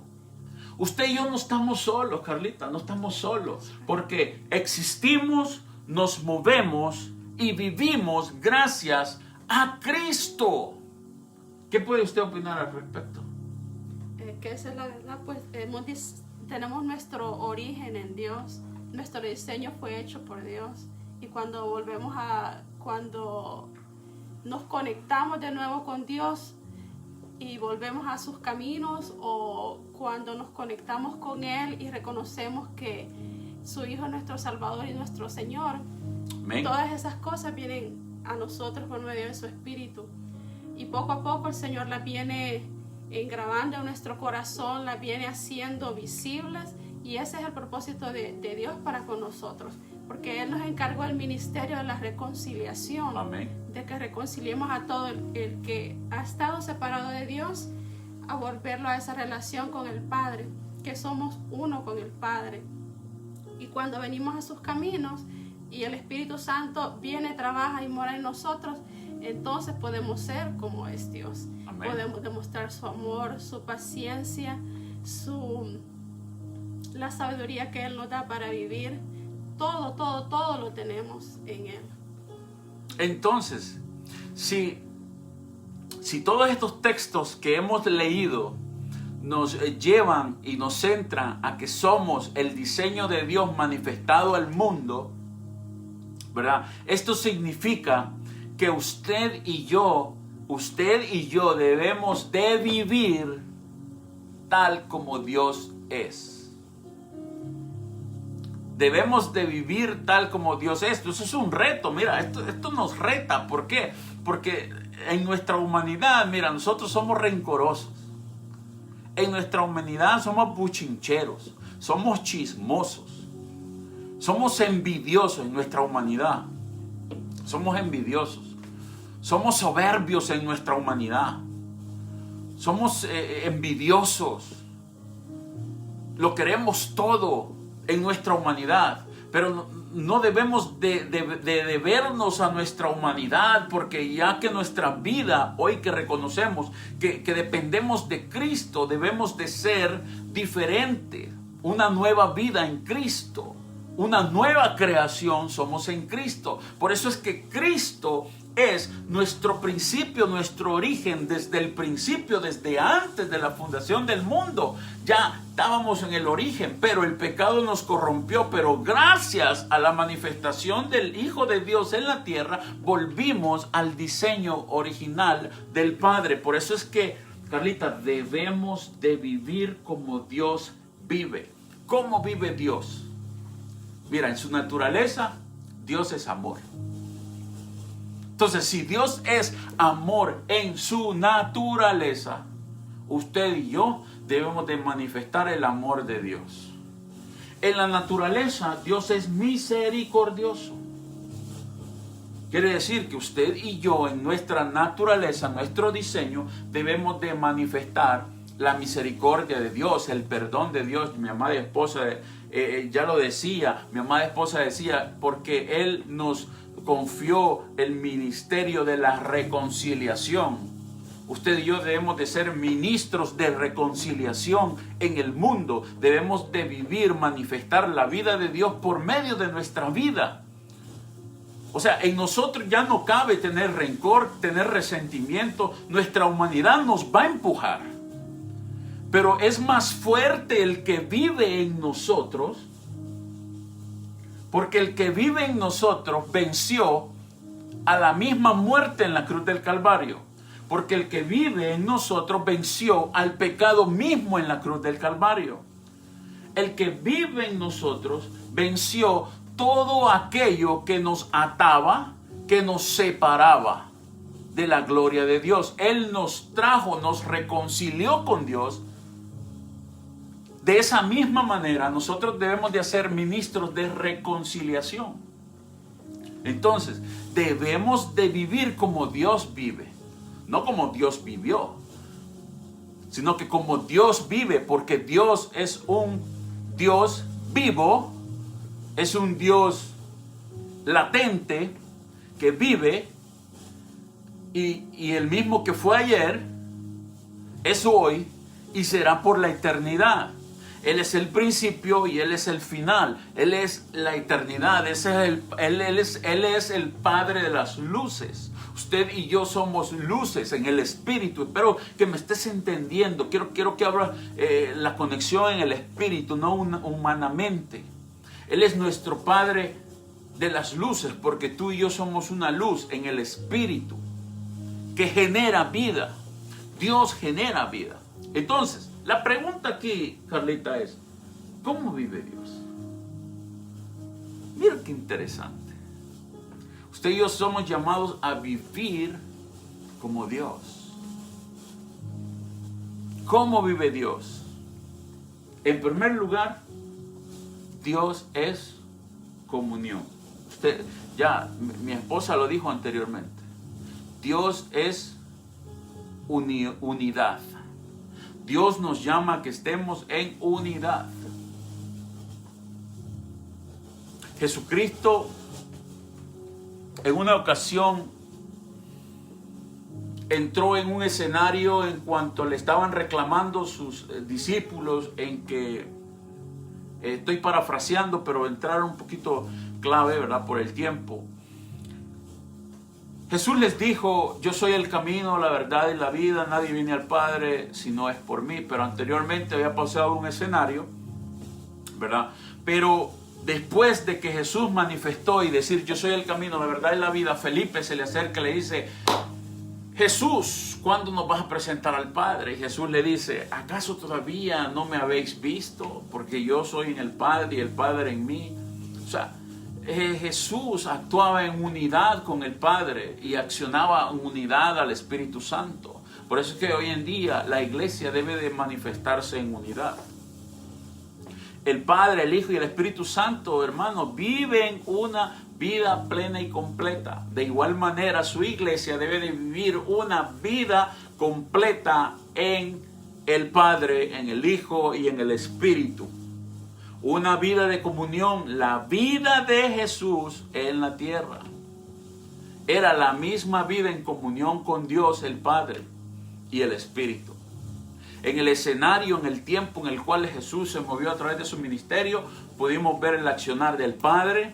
Usted y yo no estamos solos, Carlita, no estamos solos. Porque existimos, nos movemos y vivimos gracias a Cristo. ¿Qué puede usted opinar al respecto? Que esa es la verdad, pues tenemos nuestro origen en Dios. Nuestro diseño fue hecho por Dios. Y cuando nos conectamos de nuevo con Dios y volvemos a sus caminos, o cuando nos conectamos con Él y reconocemos que su Hijo es nuestro Salvador y nuestro Señor, Amén. Todas esas cosas vienen a nosotros por medio de su Espíritu. Y poco a poco el Señor las viene engravando en nuestro corazón, las viene haciendo visibles, y ese es el propósito de Dios para con nosotros. Porque Él nos encargó el ministerio de la reconciliación. Amén. De que reconciliemos a todo el que ha estado separado de Dios, a volverlo a esa relación con el Padre, que somos uno con el Padre. Y cuando venimos a sus caminos y el Espíritu Santo viene, trabaja y mora en nosotros, entonces podemos ser como es Dios. Amén. Podemos demostrar su amor, su paciencia, la sabiduría que Él nos da para vivir. Todo lo tenemos en Él. Entonces, si todos estos textos que hemos leído nos llevan y nos centran a que somos el diseño de Dios manifestado al mundo, ¿verdad? Esto significa que usted y yo debemos de vivir tal como Dios es. Debemos de vivir tal como Dios es. Eso es un reto. Mira, esto nos reta. ¿Por qué? Porque en nuestra humanidad, mira, nosotros somos rencorosos. En nuestra humanidad somos buchincheros. Somos chismosos. Somos envidiosos en nuestra humanidad. Somos envidiosos. Somos soberbios en nuestra humanidad. Somos envidiosos. Lo queremos todo en nuestra humanidad, pero no debemos de vernos a nuestra humanidad, porque ya que nuestra vida, hoy que reconocemos que dependemos de Cristo, debemos de ser diferente, una nueva vida en Cristo, una nueva creación somos en Cristo. Por eso es que Cristo es nuestro principio, nuestro origen desde el principio, desde antes de la fundación del mundo. Ya estábamos en el origen, pero el pecado nos corrompió. Pero gracias a la manifestación del Hijo de Dios en la tierra, volvimos al diseño original del Padre. Por eso es que, Carlita, debemos de vivir como Dios vive. ¿Cómo vive Dios? Mira, en su naturaleza, Dios es amor. Entonces, si Dios es amor en su naturaleza, usted y yo debemos de manifestar el amor de Dios. En la naturaleza, Dios es misericordioso. Quiere decir que usted y yo, en nuestra naturaleza, nuestro diseño, debemos de manifestar la misericordia de Dios, el perdón de Dios. Mi amada esposa ya lo decía, mi amada esposa decía, porque Él nos confió el ministerio de la reconciliación. usted y yo debemos de ser ministros de reconciliación en el mundo. Debemos de vivir, manifestar la vida de Dios por medio de nuestra vida. O sea, en nosotros ya no cabe tener rencor, tener resentimiento. Nuestra humanidad nos va a empujar. Pero es más fuerte el que vive en nosotros, porque el que vive en nosotros venció a la misma muerte en la cruz del Calvario. Porque el que vive en nosotros venció al pecado mismo en la cruz del Calvario. El que vive en nosotros venció todo aquello que nos ataba, que nos separaba de la gloria de Dios. Él nos trajo, nos reconcilió con Dios. De esa misma manera, nosotros debemos de ser ministros de reconciliación. Entonces, debemos de vivir como Dios vive. No como Dios vivió, sino que como Dios vive, porque Dios es un Dios vivo, es un Dios latente que vive, y el mismo que fue ayer, es hoy y será por la eternidad. Él es el principio y Él es el final. Él es la eternidad. Él es el Padre de las luces. Usted y yo somos luces en el Espíritu. Espero que me estés entendiendo. Quiero que abra la conexión en el Espíritu, no humanamente. Él es nuestro Padre de las luces, porque tú y yo somos una luz en el Espíritu que genera vida. Dios genera vida. Entonces, la pregunta aquí, Carlita, es: ¿cómo vive Dios? Mira qué interesante. Usted y yo somos llamados a vivir como Dios. ¿Cómo vive Dios? En primer lugar, Dios es comunión. Mi esposa lo dijo anteriormente. Dios es unidad. Dios nos llama a que estemos en unidad. Jesucristo en una ocasión entró en un escenario en cuanto le estaban reclamando sus discípulos, en que, estoy parafraseando, pero entrar un poquito clave, ¿verdad? Por el tiempo. Jesús les dijo: yo soy el camino, la verdad y la vida, nadie viene al Padre si no es por mí. Pero anteriormente había pasado un escenario, ¿verdad? Pero después de que Jesús manifestó y decir: yo soy el camino, la verdad y la vida, Felipe se le acerca y le dice: Jesús, ¿cuándo nos vas a presentar al Padre? Y Jesús le dice: ¿acaso todavía no me habéis visto? Porque yo soy en el Padre y el Padre en mí. O sea, Jesús actuaba en unidad con el Padre y accionaba en unidad al Espíritu Santo. Por eso es que hoy en día la iglesia debe de manifestarse en unidad. El Padre, el Hijo y el Espíritu Santo, hermanos, viven una vida plena y completa. De igual manera, su iglesia debe de vivir una vida completa en el Padre, en el Hijo y en el Espíritu. Una vida de comunión, la vida de Jesús en la tierra. Era la misma vida en comunión con Dios, el Padre y el Espíritu. En el escenario, en el tiempo en el cual Jesús se movió a través de su ministerio, pudimos ver el accionar del Padre,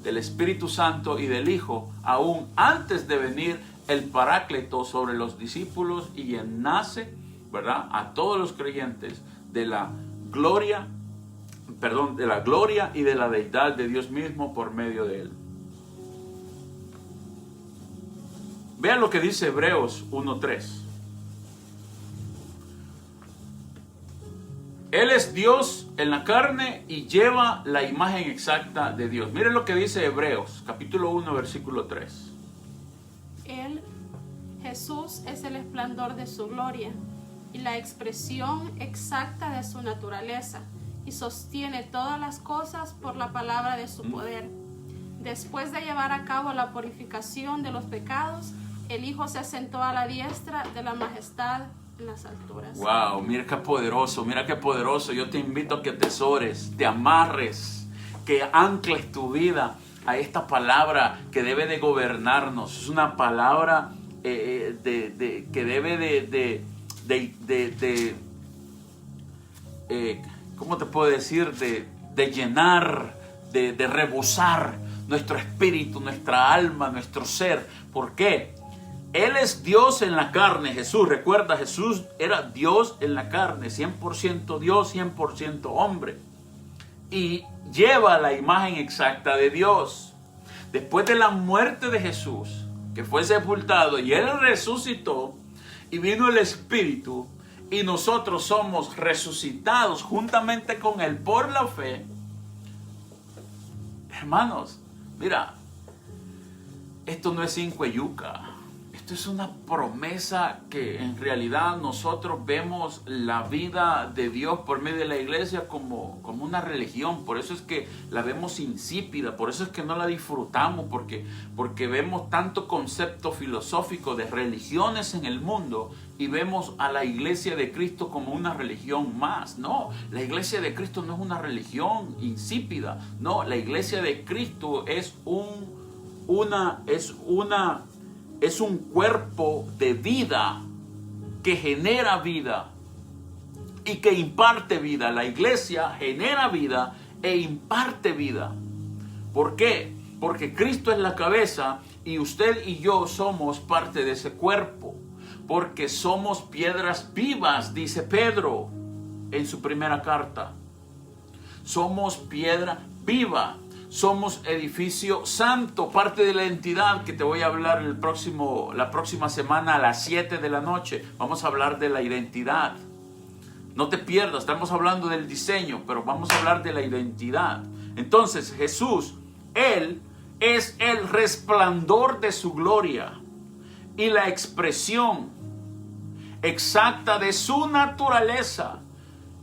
del Espíritu Santo y del Hijo, aún antes de venir el Paráclito sobre los discípulos, y nace, ¿verdad?, a todos los creyentes de la gloria y de la deidad de Dios mismo por medio de Él. Vean lo que dice Hebreos 1:3. Él es Dios en la carne y lleva la imagen exacta de Dios. Miren lo que dice Hebreos, capítulo 1, versículo 3. Él, Jesús, es el esplendor de su gloria y la expresión exacta de su naturaleza, y sostiene todas las cosas por la palabra de su poder. Después de llevar a cabo la purificación de los pecados, el Hijo se sentó a la diestra de la majestad en las alturas. Wow, mira qué poderoso, mira qué poderoso. Yo te invito a que atesores, te amarres, que ancles tu vida a esta palabra que debe de gobernarnos. Es una palabra que debe ¿cómo te puedo decir? De llenar, de rebosar nuestro espíritu, nuestra alma, nuestro ser. ¿Por qué? Él es Dios en la carne, Jesús. Recuerda, Jesús era Dios en la carne, 100% Dios, 100% hombre. Y lleva la imagen exacta de Dios. Después de la muerte de Jesús, que fue sepultado y Él resucitó, y vino el Espíritu, y nosotros somos resucitados juntamente con Él por la fe. Hermanos, mira, esto no es cinco yuca. Esto es una promesa que en realidad nosotros vemos la vida de Dios por medio de la iglesia como una religión. Por eso es que la vemos insípida, por eso es que no la disfrutamos, porque vemos tanto concepto filosófico de religiones en el mundo y vemos a la iglesia de Cristo como una religión más. No, la iglesia de Cristo no es una religión insípida. No, la iglesia de Cristo es un cuerpo de vida que genera vida y que imparte vida. La iglesia genera vida e imparte vida. ¿Por qué? Porque Cristo es la cabeza y usted y yo somos parte de ese cuerpo. Porque somos piedras vivas, dice Pedro en su primera carta. Somos piedra viva. Somos edificio santo, parte de la identidad que te voy a hablar la próxima semana a las 7 de la noche. Vamos a hablar de la identidad. No te pierdas, estamos hablando del diseño, pero vamos a hablar de la identidad. Entonces Jesús, Él es el resplandor de su gloria y la expresión exacta de su naturaleza.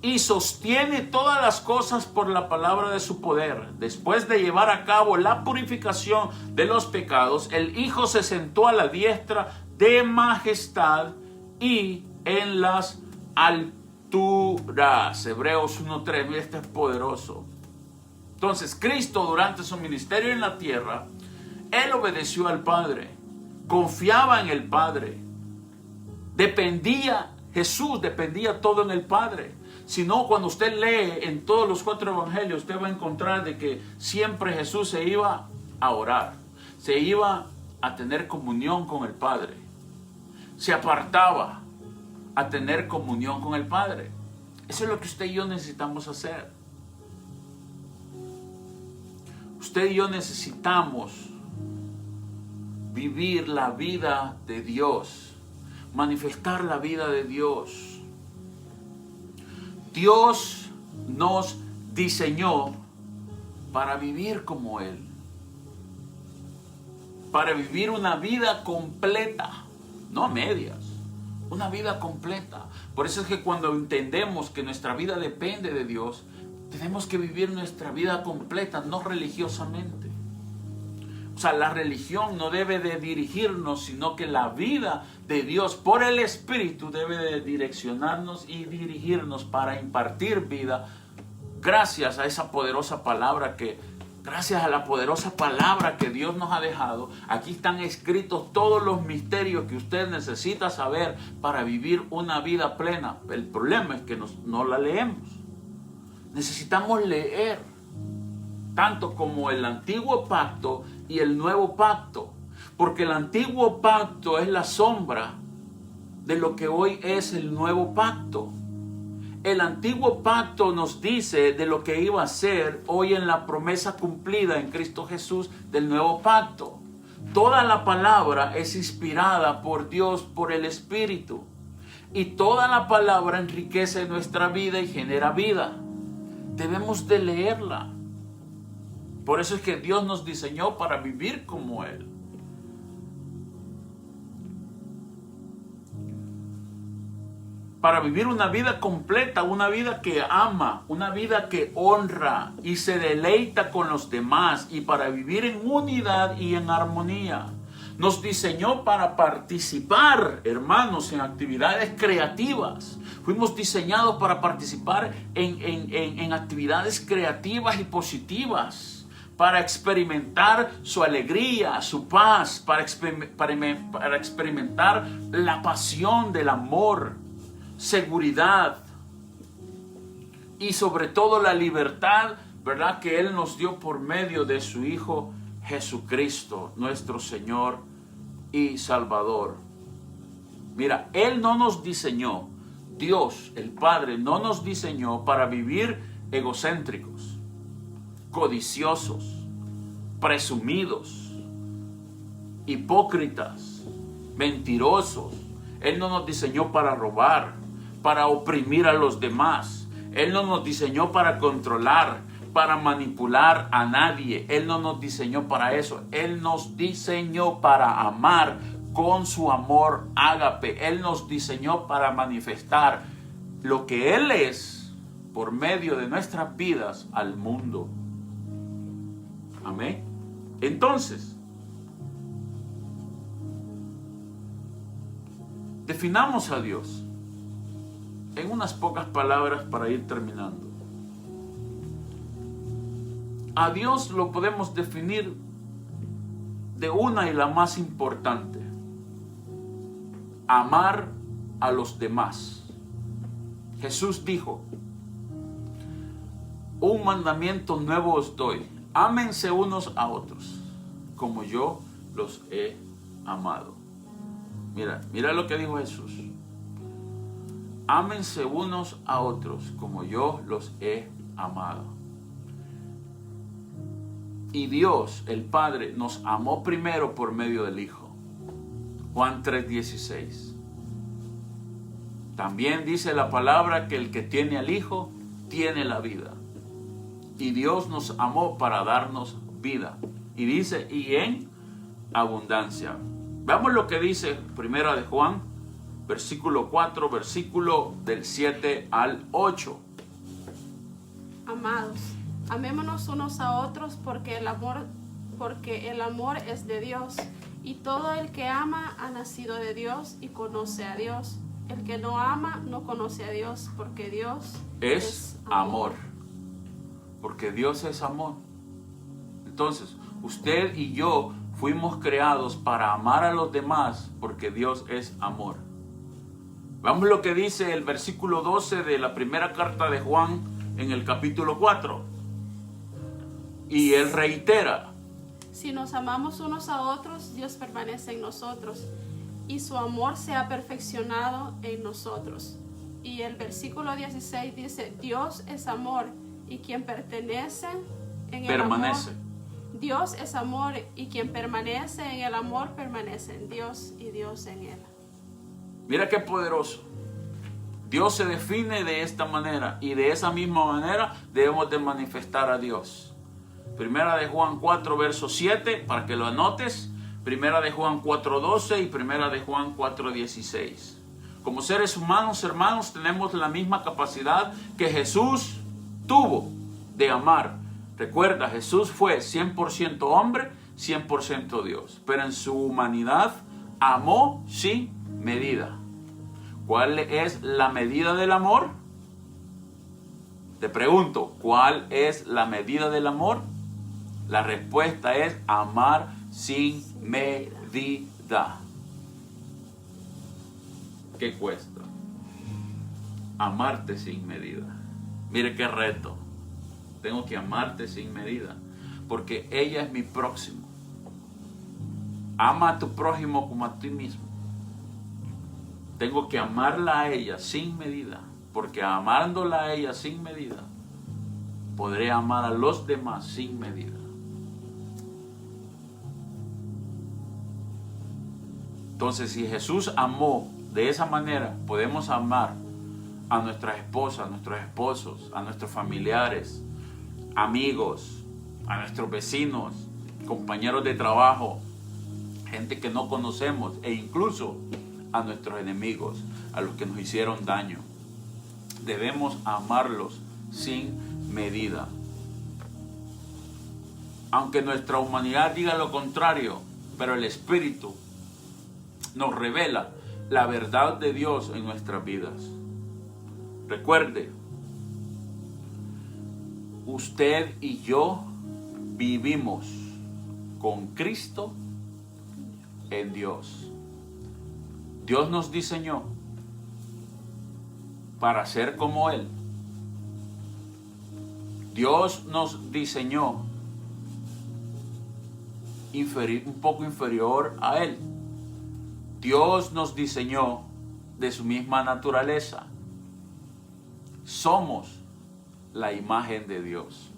Y sostiene todas las cosas por la palabra de su poder. Después de llevar a cabo la purificación de los pecados, el Hijo se sentó a la diestra de majestad y en las alturas. Hebreos 1:3, mira, este es poderoso. Entonces, Cristo durante su ministerio en la tierra, Él obedeció al Padre, confiaba en el Padre, Jesús dependía todo en el Padre. Si no, cuando usted lee en todos los 4 evangelios, usted va a encontrar de que siempre Jesús se iba a orar, se iba a tener comunión con el Padre, se apartaba a tener comunión con el Padre. Eso es lo que usted y yo necesitamos hacer. Usted y yo necesitamos vivir la vida de Dios, manifestar la vida de Dios. Dios nos diseñó para vivir como Él, para vivir una vida completa, no a medias, una vida completa. Por eso es que cuando entendemos que nuestra vida depende de Dios, tenemos que vivir nuestra vida completa, no religiosamente. O sea, la religión no debe de dirigirnos, sino que la vida de Dios por el Espíritu debe de direccionarnos y dirigirnos para impartir vida gracias a esa poderosa palabra gracias a la poderosa palabra que Dios nos ha dejado. Aquí están escritos todos los misterios que usted necesita saber para vivir una vida plena. El problema es que no la leemos. Necesitamos leer tanto como el antiguo pacto y el nuevo pacto, porque el antiguo pacto es la sombra de lo que hoy es el nuevo pacto. El antiguo pacto nos dice de lo que iba a ser hoy en la promesa cumplida en Cristo Jesús del nuevo pacto. Toda la palabra es inspirada por Dios, por el Espíritu, y toda la palabra enriquece nuestra vida y genera vida. Debemos de leerla. Por eso es que Dios nos diseñó para vivir como Él. Para vivir una vida completa, una vida que ama, una vida que honra y se deleita con los demás, y para vivir en unidad y en armonía. Nos diseñó para participar, hermanos, en actividades creativas. Fuimos diseñados para participar en actividades creativas y positivas, para experimentar su alegría, su paz, para experimentar la pasión del amor, seguridad y sobre todo la libertad, ¿verdad?, que Él nos dio por medio de su Hijo Jesucristo, nuestro Señor y Salvador. Mira, Él no nos diseñó, Dios, el Padre, no nos diseñó para vivir egocéntricos, codiciosos, presumidos, hipócritas, mentirosos. Él no nos diseñó para robar, para oprimir a los demás. Él no nos diseñó para controlar, para manipular a nadie. Él no nos diseñó para eso. Él nos diseñó para amar con su amor ágape. Él nos diseñó para manifestar lo que Él es por medio de nuestras vidas al mundo. Amén. Entonces, definamos a Dios en unas pocas palabras para ir terminando. A Dios lo podemos definir de una y la más importante: amar a los demás. Jesús dijo: un mandamiento nuevo os doy, ámense unos a otros, como yo los he amado. Mira lo que dijo Jesús: ámense unos a otros, como yo los he amado. Y Dios, el Padre, nos amó primero por medio del Hijo. Juan 3:16. También dice la palabra que el que tiene al Hijo tiene la vida. Y Dios nos amó para darnos vida. Y dice, y en abundancia. Veamos lo que dice Primera de Juan, versículo 4, versículo del 7 al 8. Amados, amémonos unos a otros porque el amor es de Dios, y todo el que ama ha nacido de Dios y conoce a Dios. El que no ama no conoce a Dios, porque Dios es amor. Porque Dios es amor. Entonces, usted y yo fuimos creados para amar a los demás, porque Dios es amor. Vamos lo que dice el versículo 12 de la primera carta de Juan en el capítulo 4. Y él reitera: si nos amamos unos a otros, Dios permanece en nosotros, y su amor se ha perfeccionado en nosotros. Y el versículo 16 dice: Dios es amor, y quien pertenece en el amor, Dios es amor, y quien permanece en el amor permanece en Dios y Dios en él. Mira qué poderoso. Dios se define de esta manera, y de esa misma manera debemos de manifestar a Dios. Primera de Juan 4, verso 7, para que lo anotes. Primera de Juan 4, 12 y Primera de Juan 4, 16. Como seres humanos, hermanos, tenemos la misma capacidad que Jesús tuvo de amar. Recuerda, Jesús fue 100% hombre, 100% Dios. Pero en su humanidad amó sin medida. ¿Cuál es la medida del amor? Te pregunto, ¿cuál es la medida del amor? La respuesta es amar sin medida. ¿Qué cuesta? Amarte sin medida. Mire qué reto. Tengo que amarte sin medida, porque ella es mi próximo. Ama a tu prójimo como a ti mismo. Tengo que amarla a ella sin medida, porque amándola a ella sin medida, podré amar a los demás sin medida. Entonces, si Jesús amó de esa manera, podemos amar a nuestras esposas, a nuestros esposos, a nuestros familiares, amigos, a nuestros vecinos, compañeros de trabajo, gente que no conocemos, e incluso a nuestros enemigos, a los que nos hicieron daño. Debemos amarlos sin medida. Aunque nuestra humanidad diga lo contrario, pero el Espíritu nos revela la verdad de Dios en nuestras vidas. Recuerde, usted y yo vivimos con Cristo en Dios. Dios nos diseñó para ser como Él. Dios nos diseñó un poco inferior a Él. Dios nos diseñó de su misma naturaleza. Somos la imagen de Dios.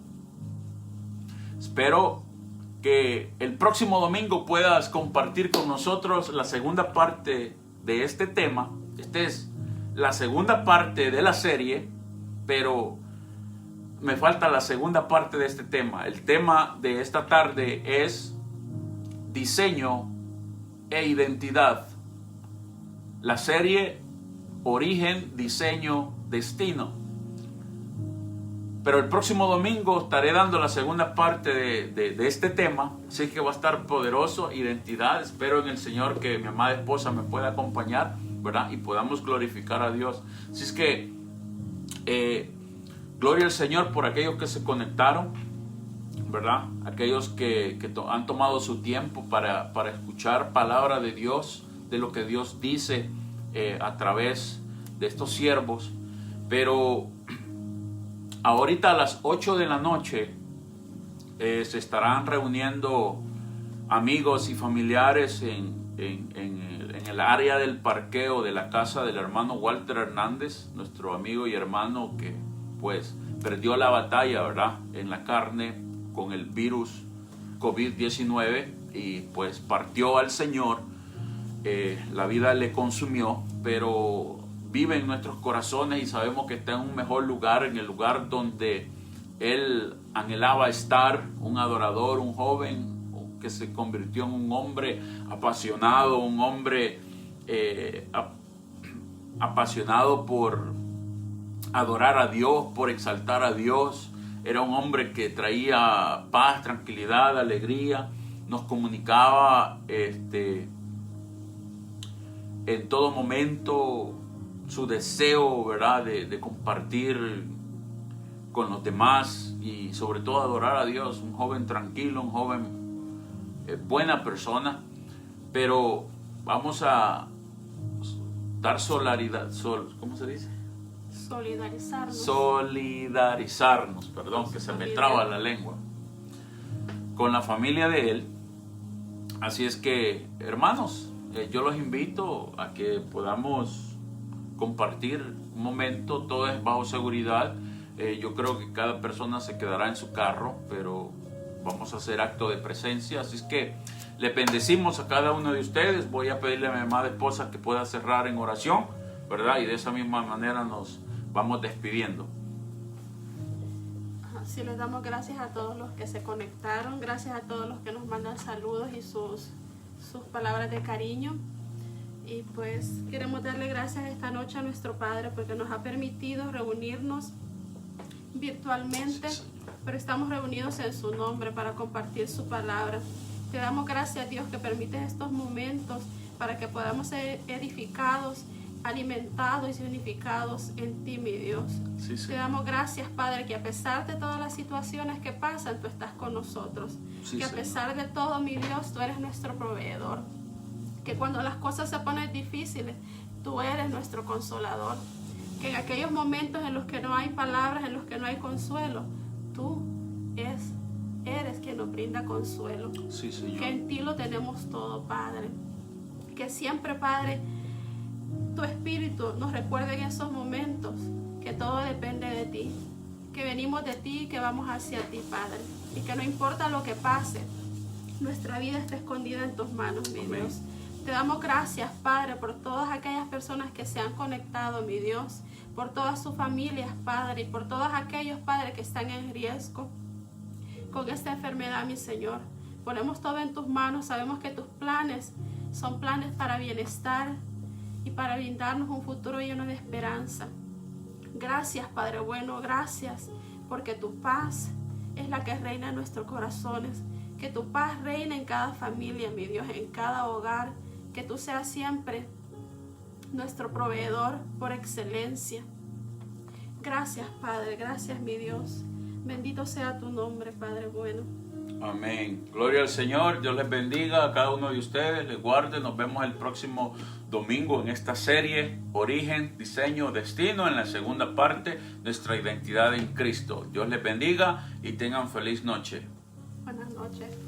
Espero que el próximo domingo puedas compartir con nosotros la segunda parte de este tema. Esta es la segunda parte de la serie, pero me falta la segunda parte de este tema. El tema de esta tarde es diseño e identidad. La serie Origen, Diseño, Destino. Pero el próximo domingo estaré dando la segunda parte de este tema. Así que va a estar poderoso, identidad. Espero en el Señor que mi amada esposa me pueda acompañar, ¿verdad? Y podamos glorificar a Dios. Así es que gloria al Señor por aquellos que se conectaron, ¿verdad? Aquellos que han tomado su tiempo para escuchar palabra de Dios, de lo que Dios dice a través de estos siervos. Pero ahorita a las 8 de la noche se estarán reuniendo amigos y familiares en el área del parqueo de la casa del hermano Walter Hernández, nuestro amigo y hermano que pues perdió la batalla, ¿verdad?, en la carne con el virus COVID-19 y pues partió al Señor. La vida le consumió, pero vive en nuestros corazones y sabemos que está en un mejor lugar, en el lugar donde él anhelaba estar, un adorador, un joven que se convirtió en un hombre apasionado, un hombre apasionado por adorar a Dios, por exaltar a Dios. Era un hombre que traía paz, tranquilidad, alegría, nos comunicaba en todo momento su deseo, ¿verdad?, de compartir con los demás y sobre todo adorar a Dios. Un joven tranquilo, un joven buena persona. Pero vamos a dar solidaridad, ¿cómo se dice? Solidarizarnos, perdón, que se me traba la lengua, con la familia de él. Así es que, hermanos, yo los invito a que podamos compartir un momento. Todo es bajo seguridad. Yo creo que cada persona se quedará en su carro, pero vamos a hacer acto de presencia. Así es que le bendecimos a cada uno de ustedes. Voy a pedirle a mi amada esposa que pueda cerrar en oración, ¿verdad? Y de esa misma manera nos vamos despidiendo. Sí, les damos gracias a todos los que se conectaron, gracias a todos los que nos mandan saludos y sus palabras de cariño. Y pues queremos darle gracias esta noche a nuestro Padre porque nos ha permitido reunirnos virtualmente, pero estamos reunidos en su nombre para compartir su palabra. Te damos gracias, Dios, que permites estos momentos para que podamos ser edificados, alimentados y unificados en ti, mi Dios. Sí, sí. Te damos gracias, Padre, que a pesar de todas las situaciones que pasan, tú estás con nosotros. Sí, que a Señor. pesar de todo, mi Dios, tú eres nuestro proveedor. Que cuando las cosas se ponen difíciles, tú eres nuestro consolador. Que en aquellos momentos en los que no hay palabras, en los que no hay consuelo, tú eres quien nos brinda consuelo. Sí, Señor. Que en ti lo tenemos todo, Padre. Que siempre, Padre, tu Espíritu nos recuerde en esos momentos que todo depende de ti, que venimos de ti y que vamos hacia ti, Padre, y que no importa lo que pase, nuestra vida está escondida en tus manos, mi Amén. Dios. Te damos gracias, Padre, por todas aquellas personas que se han conectado, mi Dios, por todas sus familias, Padre, y por todos aquellos, Padre, que están en riesgo con esta enfermedad, mi Señor. Ponemos todo en tus manos, sabemos que tus planes son planes para bienestar y para brindarnos un futuro lleno de esperanza. Gracias, Padre bueno, gracias, porque tu paz es la que reina en nuestros corazones. Que tu paz reine en cada familia, mi Dios, en cada hogar. Que tú seas siempre nuestro proveedor por excelencia. Gracias, Padre, gracias, mi Dios. Bendito sea tu nombre, Padre bueno. Amén. Gloria al Señor. Dios les bendiga a cada uno de ustedes. Les guarde. Nos vemos el próximo domingo en esta serie Origen, Diseño, Destino, en la segunda parte, nuestra identidad en Cristo. Dios les bendiga y tengan feliz noche. Buenas noches.